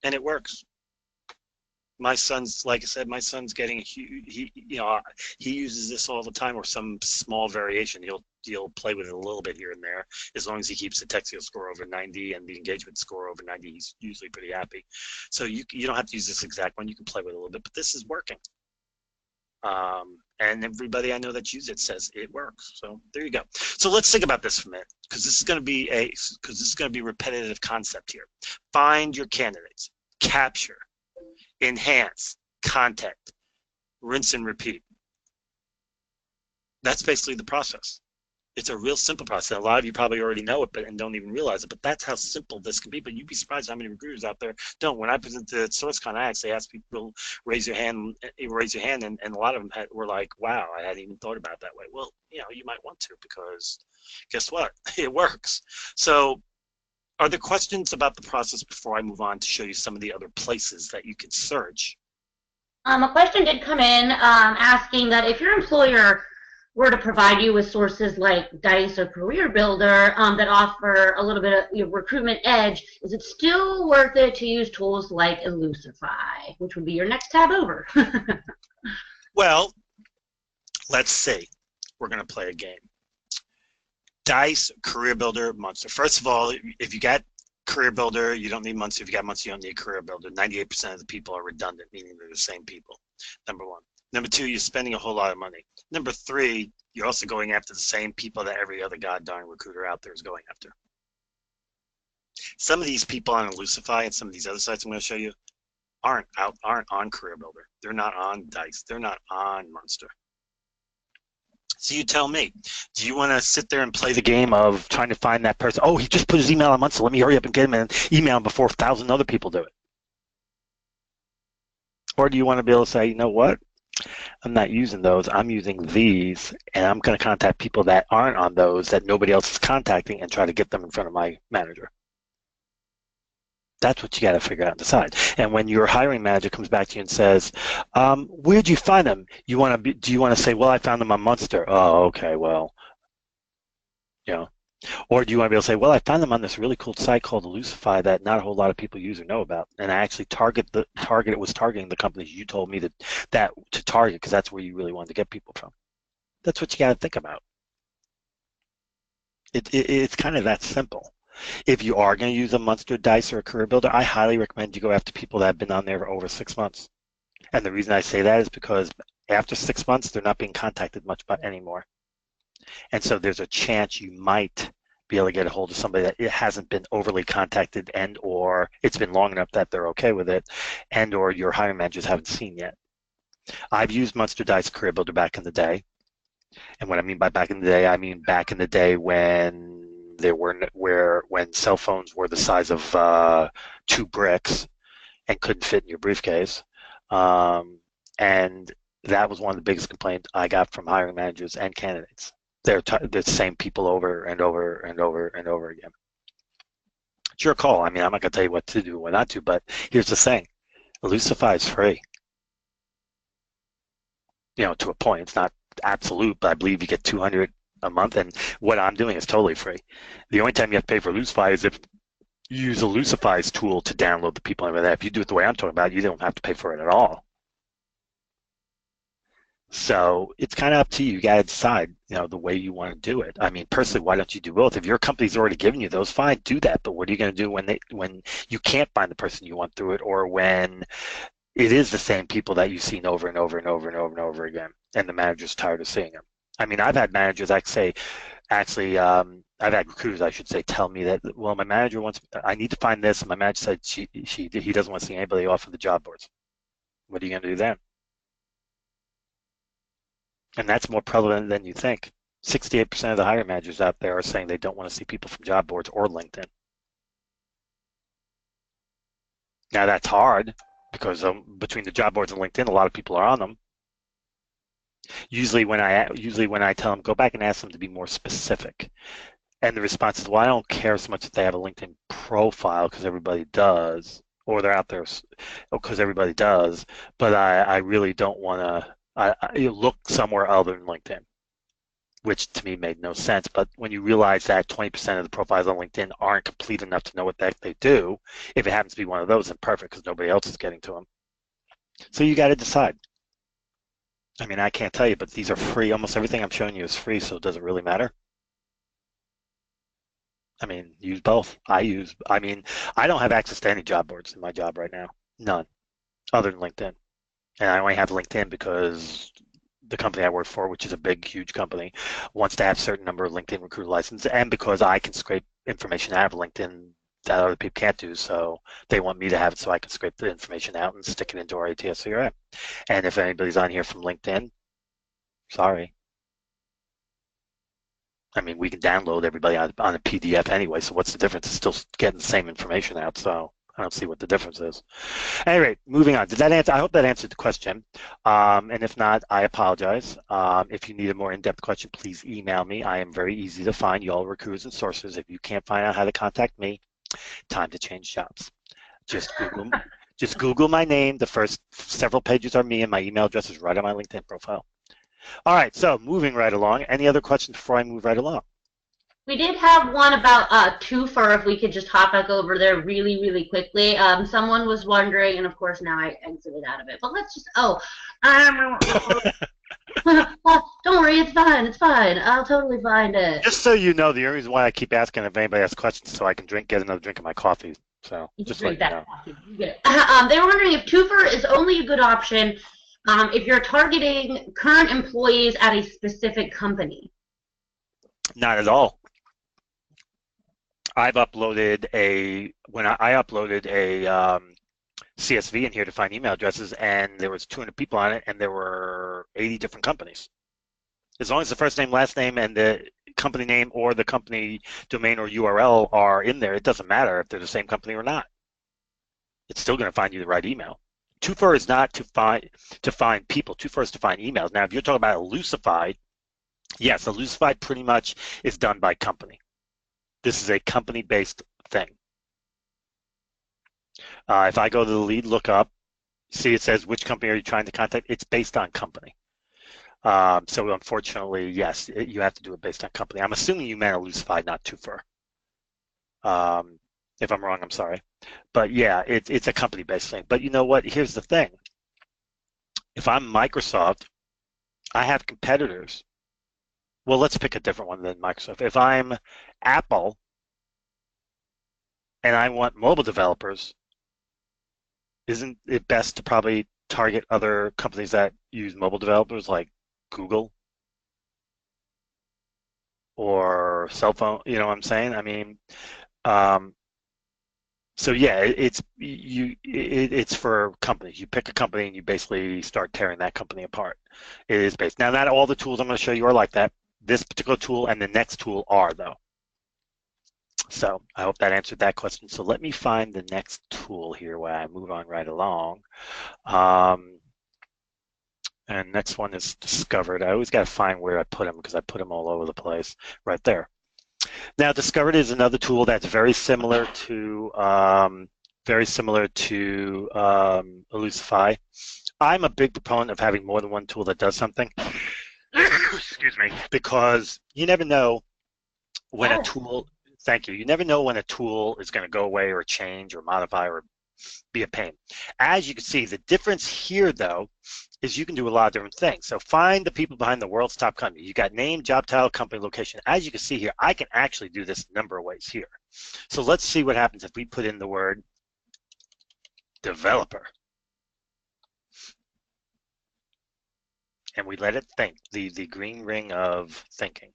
And it works. My son's, like I said, my son's getting a huge, he uses this all the time, or some small variation. He'll play with it a little bit here and there. As long as he keeps the Texio score over 90 and the engagement score over 90, he's usually pretty happy. So you don't have to use this exact one. You can play with it a little bit, but this is working. And everybody I know that uses it says it works. So there you go. So let's think about this for a minute, because this is going to be a repetitive concept here. Find your candidates, capture, enhance, contact, rinse and repeat. That's basically the process. It's a real simple process. A lot of you probably already know it, and don't even realize it. But that's how simple this can be. But you'd be surprised how many recruiters out there don't. When I presented at SourceCon, I actually asked people raise your hand, and a lot of them were like, "Wow, I hadn't even thought about it that way." Well, you might want to, because guess what? It works. So, are there questions about the process before I move on to show you some of the other places that you can search? A question did come in asking that if your employer were to provide you with sources like Dice or Career Builder that offer a little bit of recruitment edge, is it still worth it to use tools like Lucify, which would be your next tab over? Well, Let's see. We're going to play a game. Dice, Career Builder, Monster. First of all, if you got Career Builder, you don't need Monster. If you got Monster, you don't need Career Builder. 98% of the people are redundant, meaning they're the same people. Number one. Number two, you're spending a whole lot of money. Number three, you're also going after the same people that every other goddamn recruiter out there is going after. Some of these people on Lucify and some of these other sites I'm going to show you aren't on Career Builder. They're not on Dice. They're not on Monster. So you tell me, do you want to sit there and play the game of trying to find that person? Oh, he just put his email on Monster. Let me hurry up and get him and email him before 1,000 other people do it. Or do you want to be able to say, you know what? I'm not using those. I'm using these, and I'm going to contact people that aren't on those that nobody else is contacting and try to get them in front of my manager. That's what you got to figure out and decide. And when your hiring manager comes back to you and says, "Where'd you find them?" Do you want to say, "Well, I found them on Monster." Oh, okay. Well, you know. Or do you want to be able to say, "Well, I found them on this really cool site called Lucify that not a whole lot of people use or know about, and I actually was targeting the companies you told me to target because that's where you really wanted to get people from." That's what you got to think about. It's kind of that simple. If you are going to use a Monster, Dice, or a Career Builder, I highly recommend you go after people that have been on there for over 6 months. And the reason I say that is because after 6 months, they're not being contacted much anymore. And so there's a chance you might be able to get a hold of somebody that it hasn't been overly contacted and or it's been long enough that they're okay with it and or your hiring managers haven't seen yet. I've used Monster, Dice, Career Builder back in the day. And what I mean by back in the day, I mean back in the day when when cell phones were the size of 2 bricks and couldn't fit in your briefcase. And that was one of the biggest complaints I got from hiring managers and candidates. They're the same people over and over and over and over again. It's your call. I mean, I'm not going to tell you what to do and what not to, but here's the thing. Lucify is free. To a point. It's not absolute, but I believe you get 200 a month, and what I'm doing is totally free. The only time you have to pay for Lucify is if you use a Lucify's tool to download the people over there. If you do it the way I'm talking about, you don't have to pay for it at all. So it's kind of up to you. You got to decide, the way you want to do it. I mean, personally, why don't you do both? If your company's already given you those, fine, do that. But what are you going to do when you can't find the person you want through it, or when it is the same people that you've seen over and over and over and over and over again, and the manager's tired of seeing them? I mean, I've had managers I've had recruiters, I should say, tell me that, well, my manager I need to find this, and my manager said he doesn't want to see anybody off of the job boards. What are you going to do then? And that's more prevalent than you think. 68% of the hiring managers out there are saying they don't want to see people from job boards or LinkedIn. Now, that's hard because between the job boards and LinkedIn, a lot of people are on them. Usually when I tell them, go back and ask them to be more specific. And the response is, well, I don't care so much if they have a LinkedIn profile because everybody does, or they're out there because everybody does, but I really don't want to look somewhere other than LinkedIn, which to me made no sense. But when you realize that 20% of the profiles on LinkedIn aren't complete enough to know what the heck they do, if it happens to be one of those, then perfect because nobody else is getting to them. So you got to decide. I mean, I can't tell you, but these are free. Almost everything I'm showing you is free, so does it really matter? I mean, use both. I don't have access to any job boards in my job right now. None, other than LinkedIn. And I only have LinkedIn because the company I work for, which is a big, huge company, wants to have a certain number of LinkedIn recruiter licenses, and because I can scrape information out of LinkedIn that other people can't do, so they want me to have it so I can scrape the information out and stick it into our ATS CRM. And if anybody's on here from LinkedIn, sorry. I mean, we can download everybody on a PDF anyway, so what's the difference? It's still getting the same information out, so I don't see what the difference is. Anyway, moving on. Did that answer? I hope that answered the question. And if not, I apologize. If you need a more in-depth question, please email me. I am very easy to find. You all recruiters and sources. If you can't find out how to contact me, time to change jobs. Just Google my name. The first several pages are me, and my email address is right on my LinkedIn profile. All right, so moving right along. Any other questions before I move right along? We did have one about Toofer, if we could just hop back over there really, really quickly. Someone was wondering, and of course now I exited out of it, but let's just, Don't worry, it's fine. It's fine. I'll totally find it. Just so you know, the only reason why I keep asking if anybody has questions so I can get another drink of my coffee. So You can just let drink you that know. coffee. You get it. They were wondering if Toofer is only a good option if you're targeting current employees at a specific company. Not at all. I've uploaded I uploaded a CSV in here to find email addresses, and there was 200 people on it, and there were 80 different companies. As long as the first name, last name, and the company name or the company domain or URL are in there, it doesn't matter if they're the same company or not. It's still going to find you the right email. Toofer is not to find people. Toofer is to find emails. Now, if you're talking about a Lucify, yes, a Lucify pretty much is done by company. This is a company-based thing. If I go to the lead lookup, see it says which company are you trying to contact? It's based on company. So unfortunately, yes, you have to do it based on company. I'm assuming you meant a Lucify, not Toofer. If I'm wrong, I'm sorry. But yeah, it's a company-based thing. But you know what? Here's the thing. If I'm Microsoft, I have competitors. Well, let's pick a different one than Microsoft. If I'm Apple and I want mobile developers, isn't it best to probably target other companies that use mobile developers like Google or cell phone? You know what I'm saying? I mean, so yeah, it's for companies. You pick a company and you basically start tearing that company apart. It is based. Now, not all the tools I'm going to show you are like that. This particular tool and the next tool are, though. So I hope that answered that question. So let me find the next tool here while I move on right along. And next one is discovered. I always got to find where I put them because I put them all over the place. Right there. Now, discovered is another tool that's very similar to Lucify. I'm a big proponent of having more than one tool that does something. Excuse me, because you never know when a tool. Thank you. You never know when a tool is going to go away or change or modify or be a pain. As you can see, the difference here, though, is you can do a lot of different things. So find the people behind the world's top company. You got name, job title, company, location. As you can see here, I can actually do this a number of ways here. So let's see what happens if we put in the word developer. And we let it think, the green ring of thinking.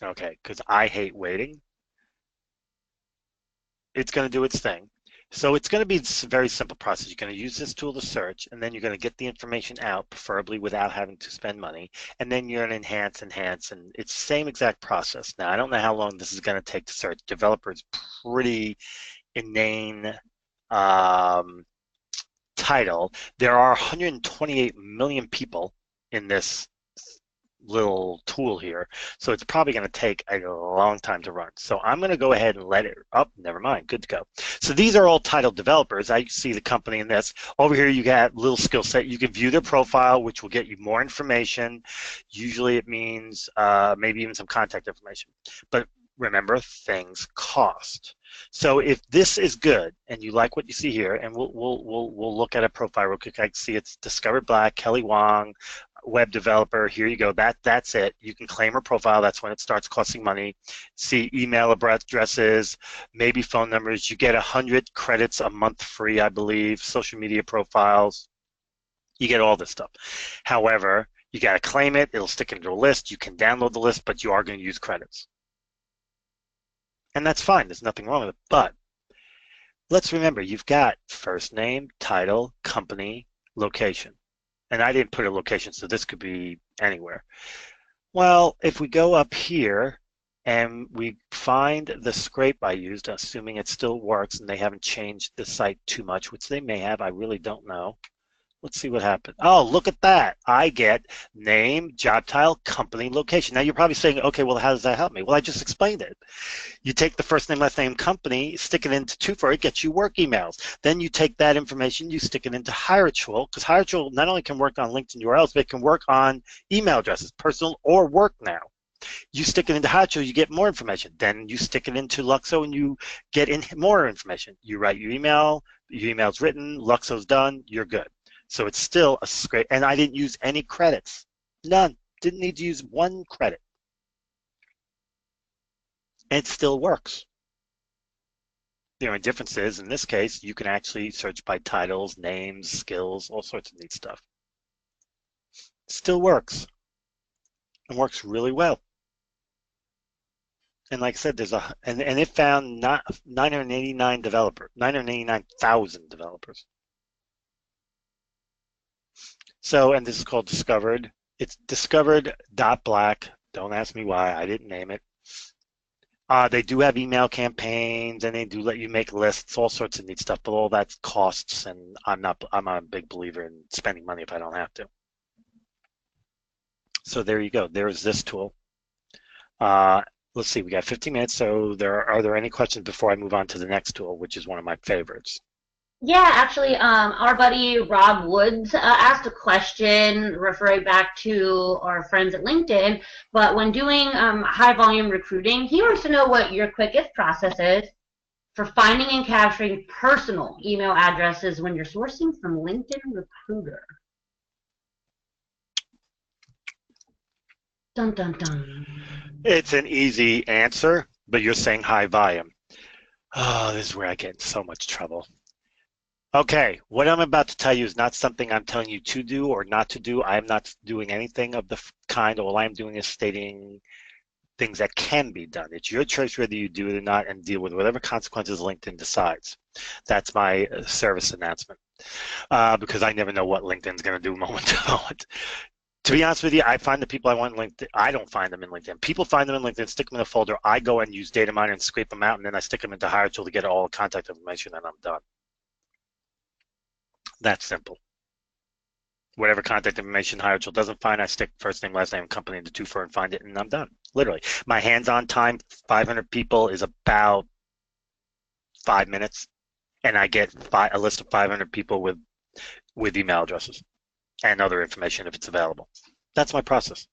Okay, because I hate waiting. It's going to do its thing. So it's going to be a very simple process. You're going to use this tool to search, and then you're going to get the information out, preferably without having to spend money. And then you're going to enhance, and it's the same exact process. Now, I don't know how long this is going to take to search. Developer's pretty inane title. There are 128 million people in this little tool here, so it's probably going to take a long time to run. So I'm going to go ahead and let it up. Never mind, good to go. So these are all titled developers. I see the company in this. Over here you got little skill set. You can view their profile, which will get you more information. Usually it means maybe even some contact information. But remember, things cost. So if this is good and you like what you see here, and we'll look at a profile real quick. I can see it's Discovered Black, Kelly Wong, web developer. Here you go. That's it. You can claim her profile. That's when it starts costing money. See email addresses, maybe phone numbers. You get 100 credits a month free, I believe. Social media profiles. You get all this stuff. However, you got to claim it. It'll stick into a list. You can download the list, but you are going to use credits. And that's fine. There's nothing wrong with it. But let's remember, you've got first name, title, company, location. And I didn't put a location, so this could be anywhere. Well, if we go up here and we find the scrape I used, assuming it still works and they haven't changed the site too much, which they may have, I really don't know. Let's see what happened. Oh, look at that. I get name, job title, company, location. Now you're probably saying, okay, well, how does that help me? Well, I just explained it. You take the first name, last name, company, stick it into Toofer, it gets you work emails. Then you take that information, you stick it into HireTool, because HireTool not only can work on LinkedIn URLs, but it can work on email addresses, personal or work now. You stick it into HireTool, you get more information. Then you stick it into Luxo and you get in more information. You write your email, your email's written, Luxo's done, you're good. So it's still a scrape, and I didn't use any credits. None. Didn't need to use one credit. And it still works. The only difference is, in this case, you can actually search by titles, names, skills, all sorts of neat stuff. It still works. It works really well. And like I said, and it found 989,000 developers. So, and this is called Discovered. It's discovered.black. Don't ask me why. I didn't name it. They do have email campaigns, and they do let you make lists, all sorts of neat stuff, but all that costs, and I'm a big believer in spending money if I don't have to. So there you go. There's this tool. Let's see, we got 15 minutes, so are there any questions before I move on to the next tool, which is one of my favorites? Yeah, actually, our buddy Rob Woods asked a question referring back to our friends at LinkedIn, but when doing high volume recruiting, he wants to know what your quickest process is for finding and capturing personal email addresses when you're sourcing from LinkedIn Recruiter. Dun, dun, dun. It's an easy answer, but you're saying high volume. Oh, this is where I get in so much trouble. Okay, what I'm about to tell you is not something I'm telling you to do or not to do. I am not doing anything of the kind. All I'm doing is stating things that can be done. It's your choice whether you do it or not, and deal with whatever consequences LinkedIn decides. That's my service announcement, because I never know what LinkedIn's going to do moment to moment. To be honest with you, I find the people I want in LinkedIn. I don't find them in LinkedIn. People find them in LinkedIn, stick them in a folder. I go and use data miner and scrape them out, and then I stick them into HireTool to get all the contact information, and I'm done. That's simple. Whatever contact information HireTool doesn't find, I stick first name, last name, company into Toofer and find it, and I'm done. Literally. My hands-on time, 500 people, is about 5 minutes, and I get a list of 500 people with email addresses and other information if it's available. That's my process.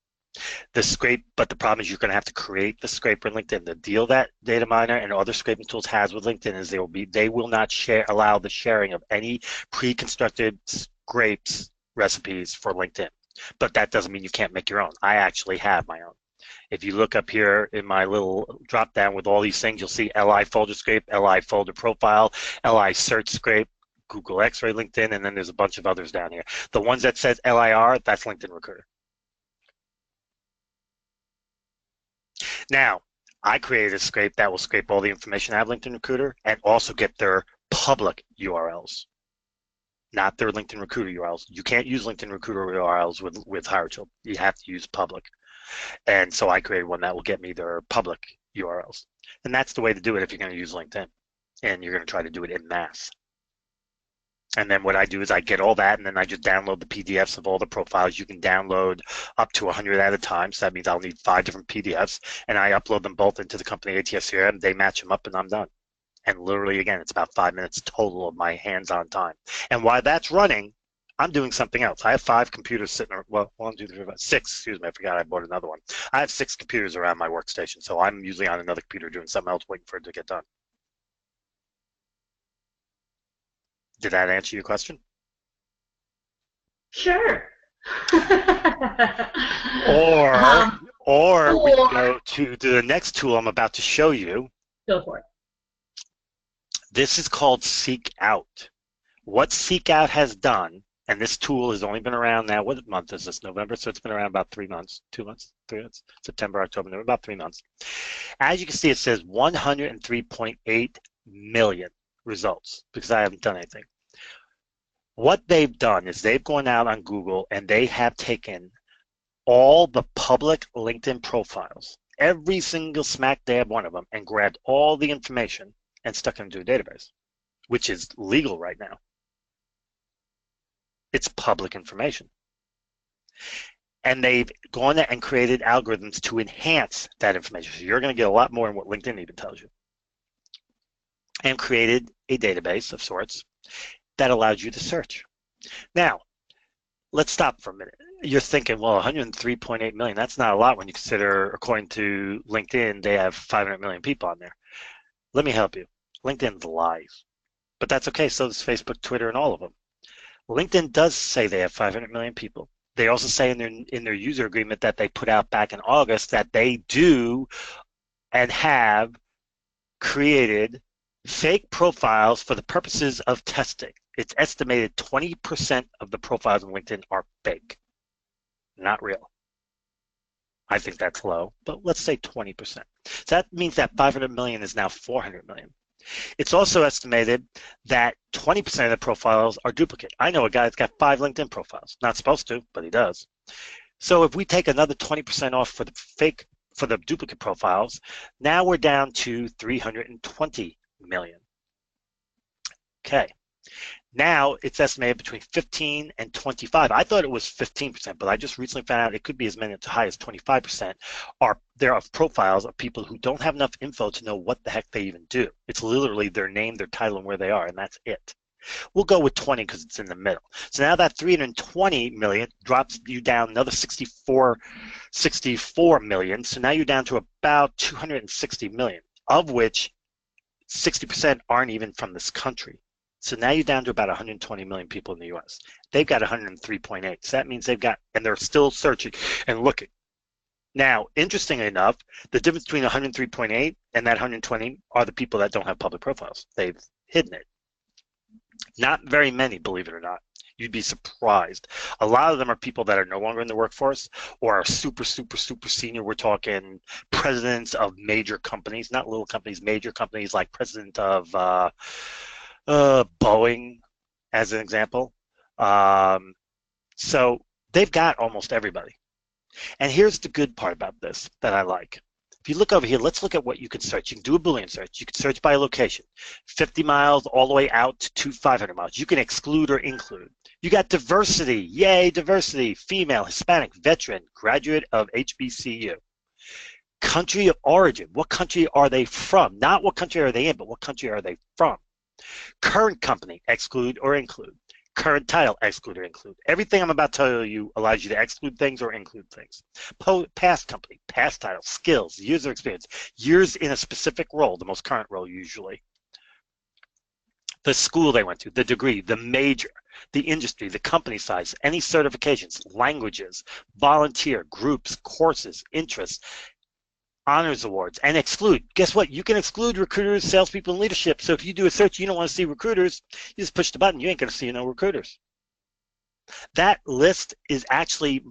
The scrape, but the problem is you're going to have to create the scraper in LinkedIn. The deal that data miner and other scraping tools has with LinkedIn is they will not allow the sharing of any pre-constructed scrapes recipes for LinkedIn. But that doesn't mean you can't make your own. I actually have my own. If you look up here in my little drop down with all these things, you'll see LI folder scrape, LI folder profile, LI search scrape, Google X-ray LinkedIn, and then there's a bunch of others down here. The ones that says LIR, that's LinkedIn Recruiter. Now, I created a scrape that will scrape all the information out of LinkedIn Recruiter and also get their public URLs, not their LinkedIn Recruiter URLs. You can't use LinkedIn Recruiter URLs with HireTool. You have to use public. And so I created one that will get me their public URLs. And that's the way to do it if you're going to use LinkedIn. And you're going to try to do it en masse. And then what I do is I get all that, and then I just download the PDFs of all the profiles. You can download up to 100 at a time, so that means I'll need 5 different PDFs, and I upload them both into the company ATS CRM. They match them up, and I'm done. And literally, again, it's about 5 minutes total of my hands-on time. And while that's running, I'm doing something else. I have 5 computers sitting, well, 1, 2, 3, 4, 5, 6, excuse me, I forgot I bought another one. I have 6 computers around my workstation, so I'm usually on another computer doing something else, waiting for it to get done. Did that answer your question? Sure. or we go to the next tool I'm about to show you. Go for it. This is called SeekOut. What SeekOut has done, and this tool has only been around now, what month is this, November? So it's been around about 3 months, 2 months, 3 months, September, October, November, about 3 months. As you can see, it says 103.8 million results because I haven't done anything. What they've done is they've gone out on Google and they have taken all the public LinkedIn profiles, every single smack dab one of them, and grabbed all the information and stuck it into a database, which is legal right now. It's public information. And they've gone and created algorithms to enhance that information. So you're going to get a lot more than what LinkedIn even tells you. And created a database of sorts that allows you to search. Now, let's stop for a minute. You're thinking, well, 103.8 million, that's not a lot when you consider, according to LinkedIn, they have 500 million people on there. Let me help you. LinkedIn lies. but that's okay. So does Facebook, Twitter, and all of them. LinkedIn does say they have 500 million people. They also say in their user agreement that they put out back in August that they do and have created fake profiles for the purposes of testing. It's estimated 20% of the profiles on LinkedIn are fake, not real. I think that's low, but let's say 20%. So that means that 500 million is now 400 million. It's also estimated that 20% of the profiles are duplicate. I know a guy that's got 5 LinkedIn profiles. Not supposed to, but he does. So if we take another 20% off for the duplicate profiles, now we're down to 320 million. Okay. Now it's estimated between 15 and 25. I thought it was 15%, but I just recently found out it could be as many as high as 25% there are profiles of people who don't have enough info to know what the heck they even do. It's literally their name, their title, and where they are, and that's it. We'll go with 20 because it's in the middle. So now that 320 million drops you down another 64 million. So now you're down to about 260 million, of which 60% aren't even from this country. So now you're down to about 120 million people in the U.S. They've got 103.8. So that means they've got, and they're still searching and looking. Now, interestingly enough, the difference between 103.8 and that 120 are the people that don't have public profiles. They've hidden it. Not very many, believe it or not. You'd be surprised. A lot of them are people that are no longer in the workforce or are super, super, super senior. We're talking presidents of major companies, not little companies, major companies like president of Boeing, as an example. So they've got almost everybody. And here's the good part about this that I like. If you look over here, let's look at what you can search. You can do a Boolean search. You can search by location, 50 miles all the way out to 500 miles. You can exclude or include. You got diversity. Yay, diversity. Female, Hispanic, veteran, graduate of HBCU. Country of origin. What country are they from? Not what country are they in, but what country are they from? Current company, exclude or include. Current title, exclude or include. Everything I'm about to tell you allows you to exclude things or include things. Past company, past title, skills, years of experience, years in a specific role, the most current role usually. The school they went to, the degree, the major, the industry, the company size, any certifications, languages, volunteer, groups, courses, interests, honors awards, and exclude. Guess what? You can exclude recruiters, salespeople, and leadership. So if you do a search, you don't want to see recruiters, you just push the button. You ain't going to see no recruiters. That list is actually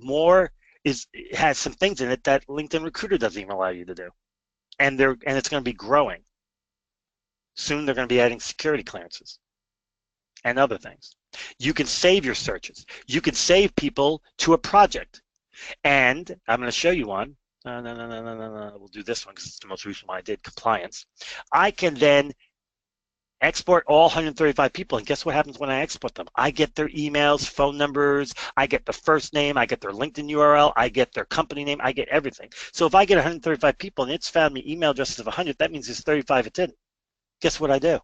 it has some things in it that LinkedIn Recruiter doesn't even allow you to do. And it's going to be growing. Soon they're going to be adding security clearances and other things. You can save your searches. You can save people to a project. And I'm going to show you one. No. We'll do this one because it's the most recent one I did, compliance. I can then export all 135 people, and guess what happens when I export them? I get their emails, phone numbers, I get the first name, I get their LinkedIn URL, I get their company name, I get everything. So if I get 135 people and it's found me email addresses of 100, that means there's 35 it didn't. Guess what I do?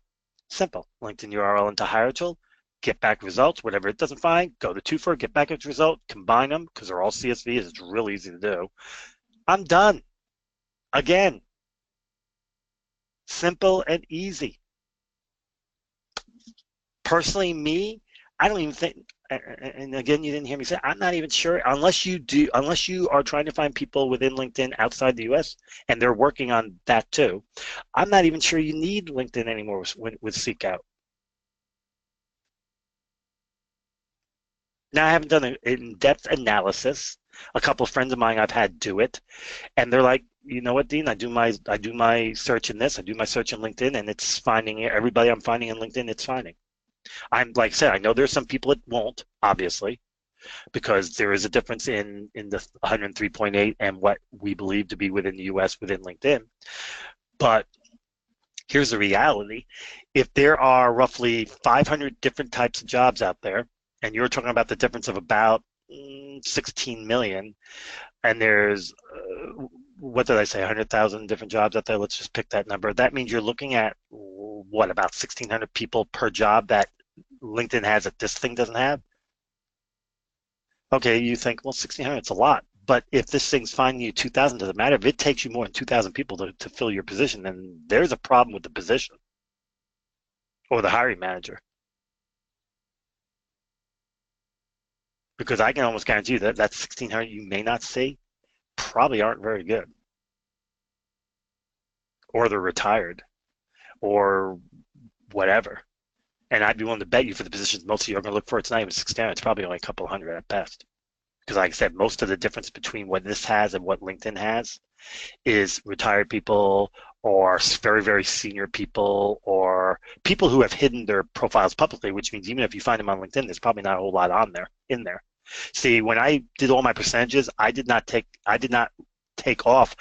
Simple. LinkedIn URL into hire tool, get back results, whatever it doesn't find, go to Toofer, get back its result, combine them because they're all CSVs, it's really easy to do. I'm done. Again, simple and easy. Personally, me, I don't even think, and again, you didn't hear me say, I'm not even sure, unless you are trying to find people within LinkedIn outside the US, and they're working on that too, I'm not even sure you need LinkedIn anymore with SeekOut. Now, I haven't done an in-depth analysis. A couple of friends of mine I've had do it, and they're like, you know what, Dean? I do my search in this, I do my search in LinkedIn, and it's finding everybody I'm finding in LinkedIn. It's finding. I'm like I said, I know there's some people it won't, obviously, because there is a difference in the 103.8 and what we believe to be within the U.S. within LinkedIn. But here's the reality: if there are roughly 500 different types of jobs out there, and you're talking about the difference of about 16 million, and there's what did I say, 100,000 different jobs out there, let's just pick that number. That means you're looking at what, about 1,600 people per job that LinkedIn has that this thing doesn't have. Okay, you think, well, 1,600, it's a lot, but if this thing's finding you 2,000, doesn't matter. If it takes you more than 2,000 people to fill your position, then there's a problem with the position. or the hiring manager. Because I can almost guarantee you that that 1,600 you may not see probably aren't very good, or they're retired, or whatever. And I'd be willing to bet you for the positions most of you are going to look for, it's not even 1,600. It's probably only a couple hundred at best. Because like I said, most of the difference between what this has and what LinkedIn has is retired people or very, very senior people or people who have hidden their profiles publicly, which means even if you find them on LinkedIn, there's probably not a whole lot on there in there. See, when I did all my percentages, I did not take off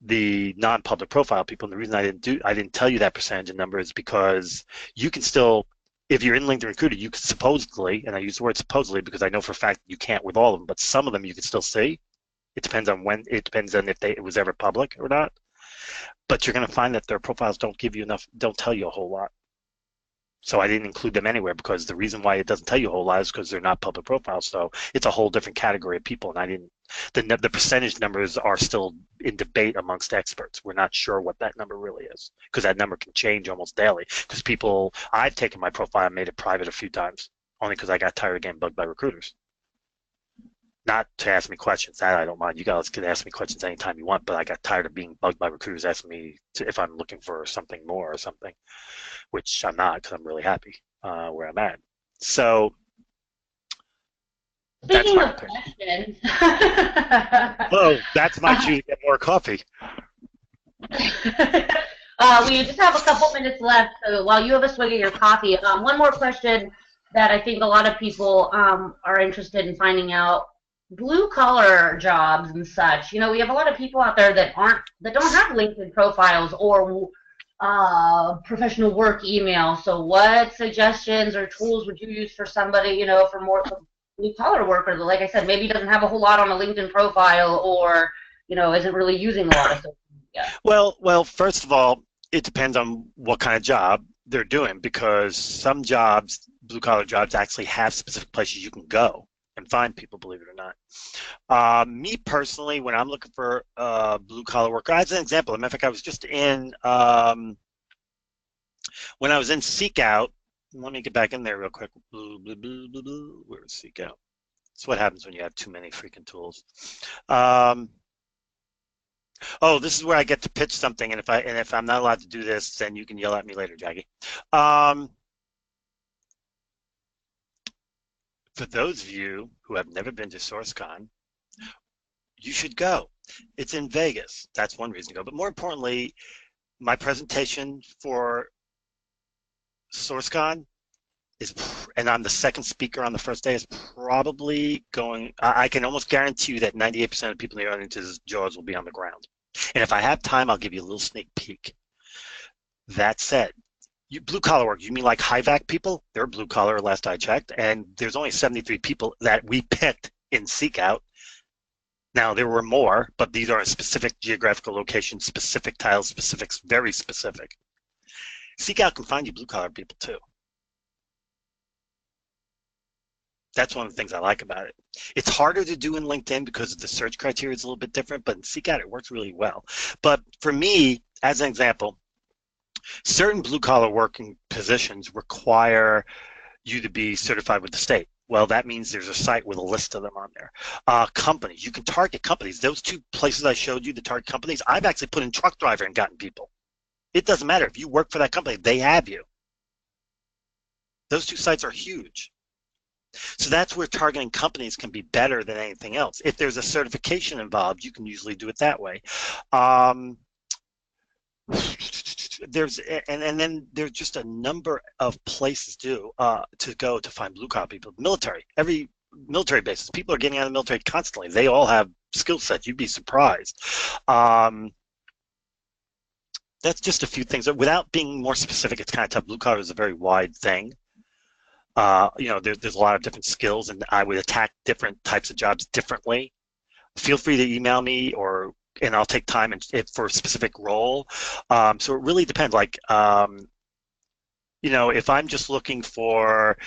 the non-public profile people. And the reason I didn't tell you that percentage of number is because you can still, if you're in LinkedIn Recruiter, you can supposedly, and I use the word supposedly because I know for a fact you can't with all of them, but some of them you can still see. It depends on if it was ever public or not. But you're going to find that their profiles don't tell you a whole lot. So I didn't include them anywhere because the reason why it doesn't tell you a whole lot is because they're not public profiles. So it's a whole different category of people, and I didn't. The percentage numbers are still in debate amongst experts. We're not sure what that number really is because that number can change almost daily. Because I've taken my profile and made it private a few times, only because I got tired of getting bugged by recruiters. Not to ask me questions, that I don't mind. You guys can ask me questions anytime you want, but I got tired of being bugged by recruiters asking me if I'm looking for something more or something, which I'm not because I'm really happy where I'm at. So Speaking of opinion. questions. Oh, that's my cue to get more coffee. We just have a couple minutes left, so while you have a swig of your coffee, one more question that I think a lot of people are interested in finding out. Blue collar jobs and such. We have a lot of people out there that don't have LinkedIn profiles or professional work email. So what suggestions or tools would you use for somebody, for more blue collar worker that, like I said, maybe doesn't have a whole lot on a LinkedIn profile or, isn't really using a lot of social media? Well, first of all, it depends on what kind of job they're doing because some jobs, blue collar jobs, actually have specific places you can go and find people, believe it or not. Me personally, when I'm looking for blue collar worker, as an example, as a matter of fact, I was just in when I was in SeekOut. Let me get back in there real quick. Where's SeekOut? That's what happens when you have too many freaking tools. Oh, this is where I get to pitch something, and if I'm not allowed to do this, then you can yell at me later, Jackie. For those of you who have never been to SourceCon, you should go. It's in Vegas. That's one reason to go. But more importantly, my presentation for SourceCon and I'm the second speaker on the first day, is probably going, I can almost guarantee you that 98% of people in the audience's jaws will be on the ground. And if I have time, I'll give you a little sneak peek. That said, blue collar work, you mean like high-vac people? They're blue collar last I checked, and there's only 73 people that we picked in SeekOut. Now, there were more, but these are specific geographical locations, specific titles, specifics, very specific. SeekOut can find you blue collar people too. That's one of the things I like about it. It's harder to do in LinkedIn because the search criteria is a little bit different, but in SeekOut it works really well. But for me, as an example, certain blue-collar working positions require you to be certified with the state. Well, that means there's a site with a list of them on there. Companies, you can target companies. Those two places I showed you, the target companies, I've actually put in truck driver and gotten people. It doesn't matter. If you work for that company, they have you. Those two sites are huge. So that's where targeting companies can be better than anything else. If there's a certification involved, you can usually do it that way. And then there's just a number of places to go to find blue collar people. Military, every military bases, people are getting out of the military constantly. They all have skill sets. You'd be surprised. That's just a few things. Without being more specific, it's kind of tough. Blue collar is a very wide thing. There's a lot of different skills, and I would attack different types of jobs differently. Feel free to email me, and I'll take time for a specific role. So it really depends. Like, if I'm just looking for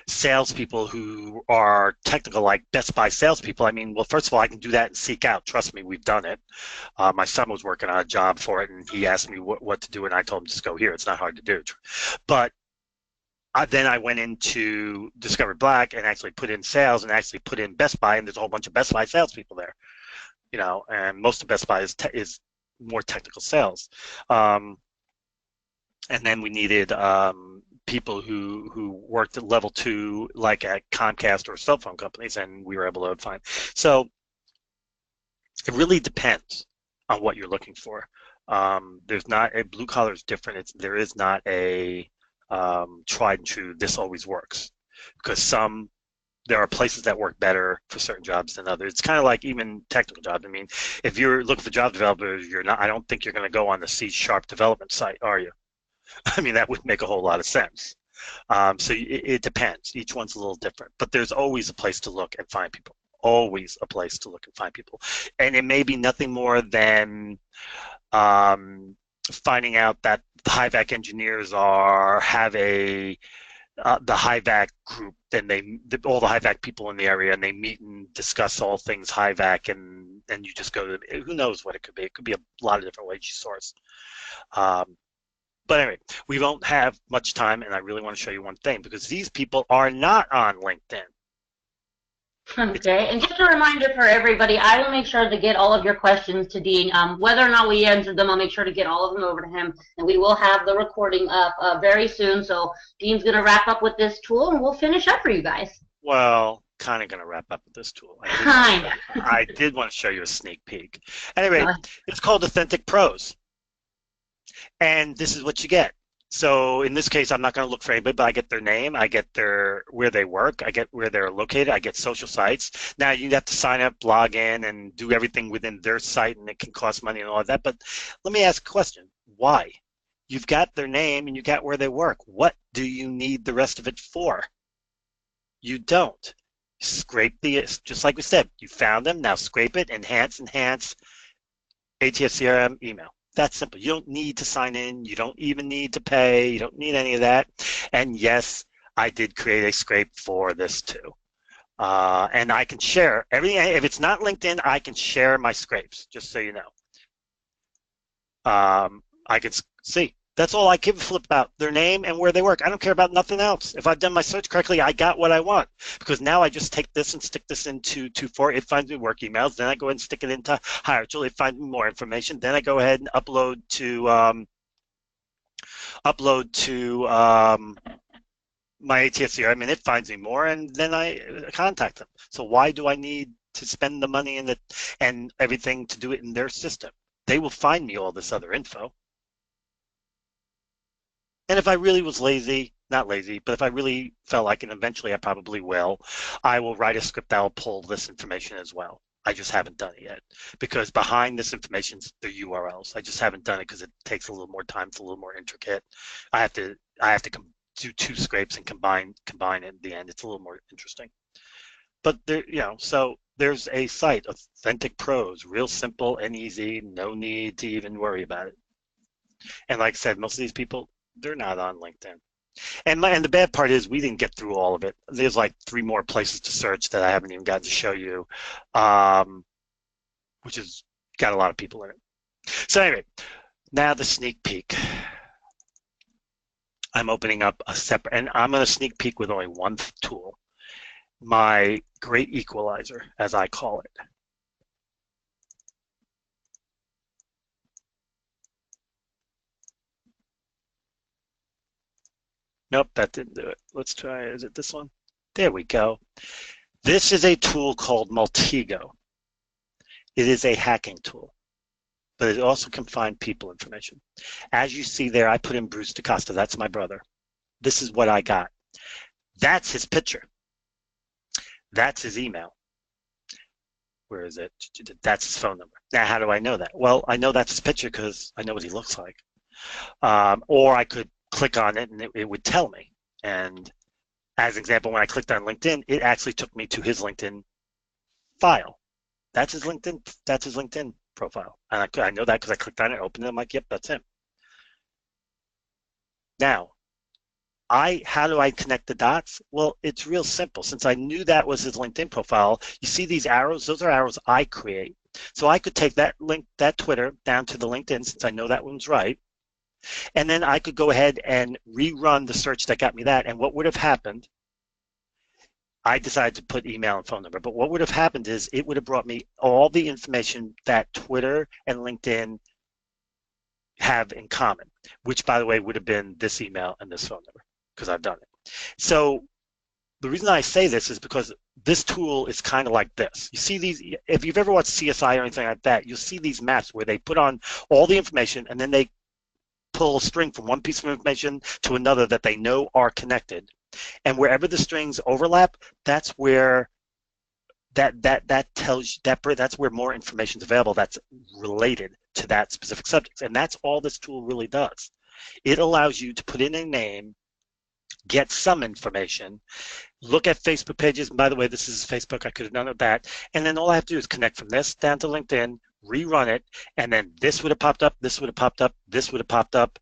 salespeople who are technical, like Best Buy salespeople, well, first of all, I can do that and SeekOut. Trust me, we've done it. My son was working on a job for it, and he asked me what to do, and I told him just go here. It's not hard to do. But then I went into Discover Black and actually put in sales and actually put in Best Buy, and there's a whole bunch of Best Buy salespeople there, and most of Best Buy is more technical sales. And then we needed people who worked at level 2, like at Comcast or cell phone companies, and we were able to find. So it really depends on what you're looking for. There's not a blue collar is different. There is not a tried and true. This always works, because there are places that work better for certain jobs than others. It's kind of like even technical jobs. I mean, if you're looking for job developers, you're not. I don't think you're going to go on the C# development site, are you? I mean, that would make a whole lot of sense. So it depends. Each one's a little different, but there's always a place to look and find people. Always a place to look and find people, and it may be nothing more than finding out that the HIVAC engineers have the HIVAC group, and all the HIVAC people in the area, and they meet and discuss all things HIVAC, and you just go to who knows what it could be. It could be a lot of different ways you source. But anyway, we won't have much time, and I really want to show you one thing, because these people are not on LinkedIn. Okay, and just a reminder for everybody, I will make sure to get all of your questions to Dean. Whether or not we answer them, I'll make sure to get all of them over to him, and we will have the recording up very soon. So Dean's going to wrap up with this tool, and we'll finish up for you guys. Well, kind of going to wrap up with this tool. I did want to show you a sneak peek. Anyway, it's called Authentic Pros, and this is what you get. So in this case, I'm not going to look for anybody, but I get their name, I get where they work, I get where they're located, I get social sites. Now you have to sign up, log in, and do everything within their site, and it can cost money and all of that. But let me ask a question: why? You've got their name and you got where they work. What do you need the rest of it for? You don't. Scrape just like we said. You found them. Now scrape it, enhance, ATS CRM email. That's simple. You don't need to sign in. You don't even need to pay. You don't need any of that. And yes, I did create a scrape for this too. And I can share everything. If it's not LinkedIn, I can share my scrapes, just so you know. I can see. That's all I give a flip about: their name and where they work. I don't care about nothing else. If I've done my search correctly, I got what I want, because now I just take this and stick this into Toofer. It finds me work emails. Then I go ahead and stick it into Hierarchy. It finds me more information. Then I go ahead and upload to my ATS CRM, and it finds me more, and then I contact them. So why do I need to spend the money and everything to do it in their system? They will find me all this other info. And if I really was lazy, not lazy, but if I really felt like, and eventually I probably will, I will write a script that will pull this information as well. I just haven't done it yet, because behind this information is the URLs. I just haven't done it because it takes a little more time. It's a little more intricate. I have to do 2 scrapes and combine it at the end. It's a little more interesting. But there, so there's a site, Authentic Pros, real simple and easy. No need to even worry about it. And like I said, most of these people, they're not on LinkedIn. And the bad part is we didn't get through all of it. There's like 3 more places to search that I haven't even gotten to show you, which has got a lot of people in it. So anyway, now the sneak peek. I'm opening up a separate, and I'm going to sneak peek with only one tool, my great equalizer, as I call it. Nope, that didn't do it. Let's try, is it this one? There we go. This is a tool called Maltego. It is a hacking tool, but it also can find people information. As you see there, I put in Bruce DaCosta. That's my brother. This is what I got. That's his picture. That's his email. Where is it? That's his phone number. Now, how do I know that? Well, I know that's his picture because I know what he looks like. Or I could click on it and it would tell me. And as an example, when I clicked on LinkedIn, it actually took me to his LinkedIn file. That's his LinkedIn profile. And I know that because I clicked on it, opened it, I'm like, yep, that's him. Now, how do I connect the dots? Well, it's real simple. Since I knew that was his LinkedIn profile, you see these arrows? Those are arrows I create. So I could take that Twitter down to the LinkedIn, since I know that one's right. And then I could go ahead and rerun the search that got me that. And what would have happened, I decided to put email and phone number, but what would have happened is it would have brought me all the information that Twitter and LinkedIn have in common, which, by the way, would have been this email and this phone number, because I've done it. So the reason I say this is because this tool is kind of like this. You see these, if you've ever watched CSI or anything like that, you'll see these maps where they put on all the information and then they pull a string from one piece of information to another that they know are connected. And wherever the strings overlap, that's where that tells you that's where more information is available that's related to that specific subject. And that's all this tool really does. It allows you to put in a name, get some information, look at Facebook pages. And by the way, this is Facebook. I could have done it that. And then all I have to do is connect from this down to LinkedIn, rerun it, and then this would have popped up, this would have popped up, this would have popped up,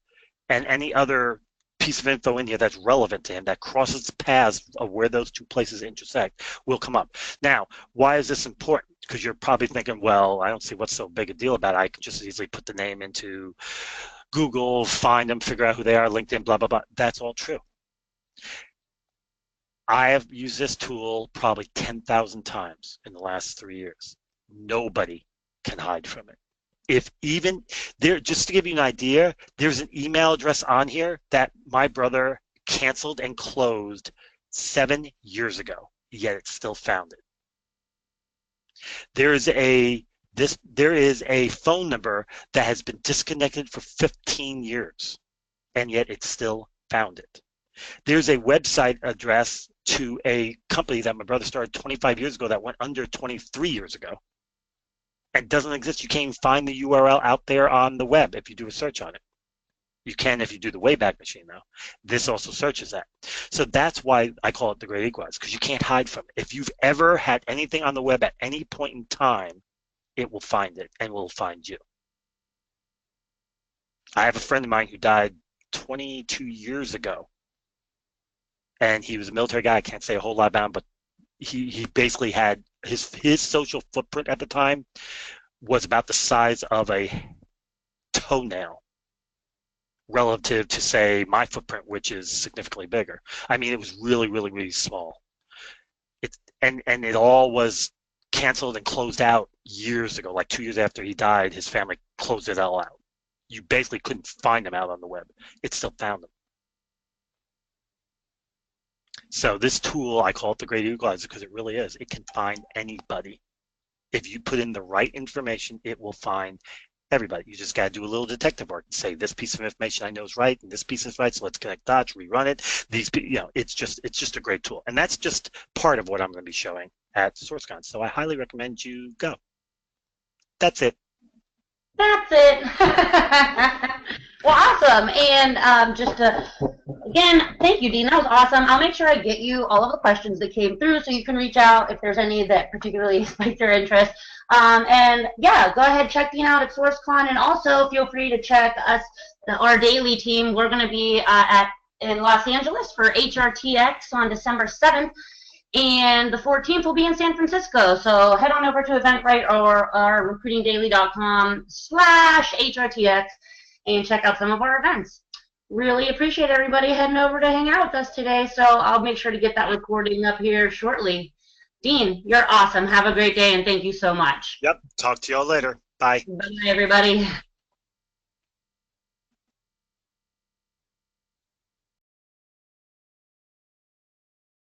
and any other piece of info in here that's relevant to him that crosses paths of where those two places intersect will come up. Now, why is this important? Because you're probably thinking, well, I don't see what's so big a deal about it. I can just easily put the name into Google, find them, figure out who they are, LinkedIn, blah, blah, blah. That's all true. I have used this tool probably 10,000 times in the last 3 years. Nobody can hide from it. If even there, just to give you an idea, there's an email address on here that my brother canceled and closed 7 years ago, yet it still found it. There is a phone number that has been disconnected for 15 years, and yet it still found it. There's a website address to a company that my brother started 25 years ago that went under 23 years ago. And doesn't exist. You can't even find the URL out there on the web if you do a search on it. You can if you do the Wayback Machine, though. This also searches that. So that's why I call it the Great Equalizer, because you can't hide from it. If you've ever had anything on the web at any point in time, it will find it and will find you. I have a friend of mine who died 22 years ago. And he was a military guy. I can't say a whole lot about him, but he basically had his social footprint at the time was about the size of a toenail relative to, say, my footprint, which is significantly bigger. I mean, it was really, really, really small. And it all was canceled and closed out years ago, like 2 years after he died. His family closed it all out. You basically couldn't find them out on the web. It still found them. So this tool, I call it the Great Equalizer because it really is. It can find anybody. If you put in the right information, it will find everybody. You just got to do a little detective work and say, this piece of information I know is right, and this piece is right, so let's connect dots, rerun it. It's just a great tool. And that's just part of what I'm going to be showing at SourceCon. So I highly recommend you go. That's it. That's it. Well, awesome. And again, thank you, Dean. That was awesome. I'll make sure I get you all of the questions that came through so you can reach out if there's any that particularly spiked your interest. And yeah, go ahead, check Dean out at SourceCon. And also feel free to check us, our daily team. We're going to be in Los Angeles for HRTX on December 7th. And the 14th will be in San Francisco. So head on over to Eventbrite or recruitingdaily.com/HRTX and check out some of our events. Really appreciate everybody heading over to hang out with us today. So I'll make sure to get that recording up here shortly. Dean, you're awesome. Have a great day, and thank you so much. Yep. Talk to y'all later. Bye. Bye, everybody.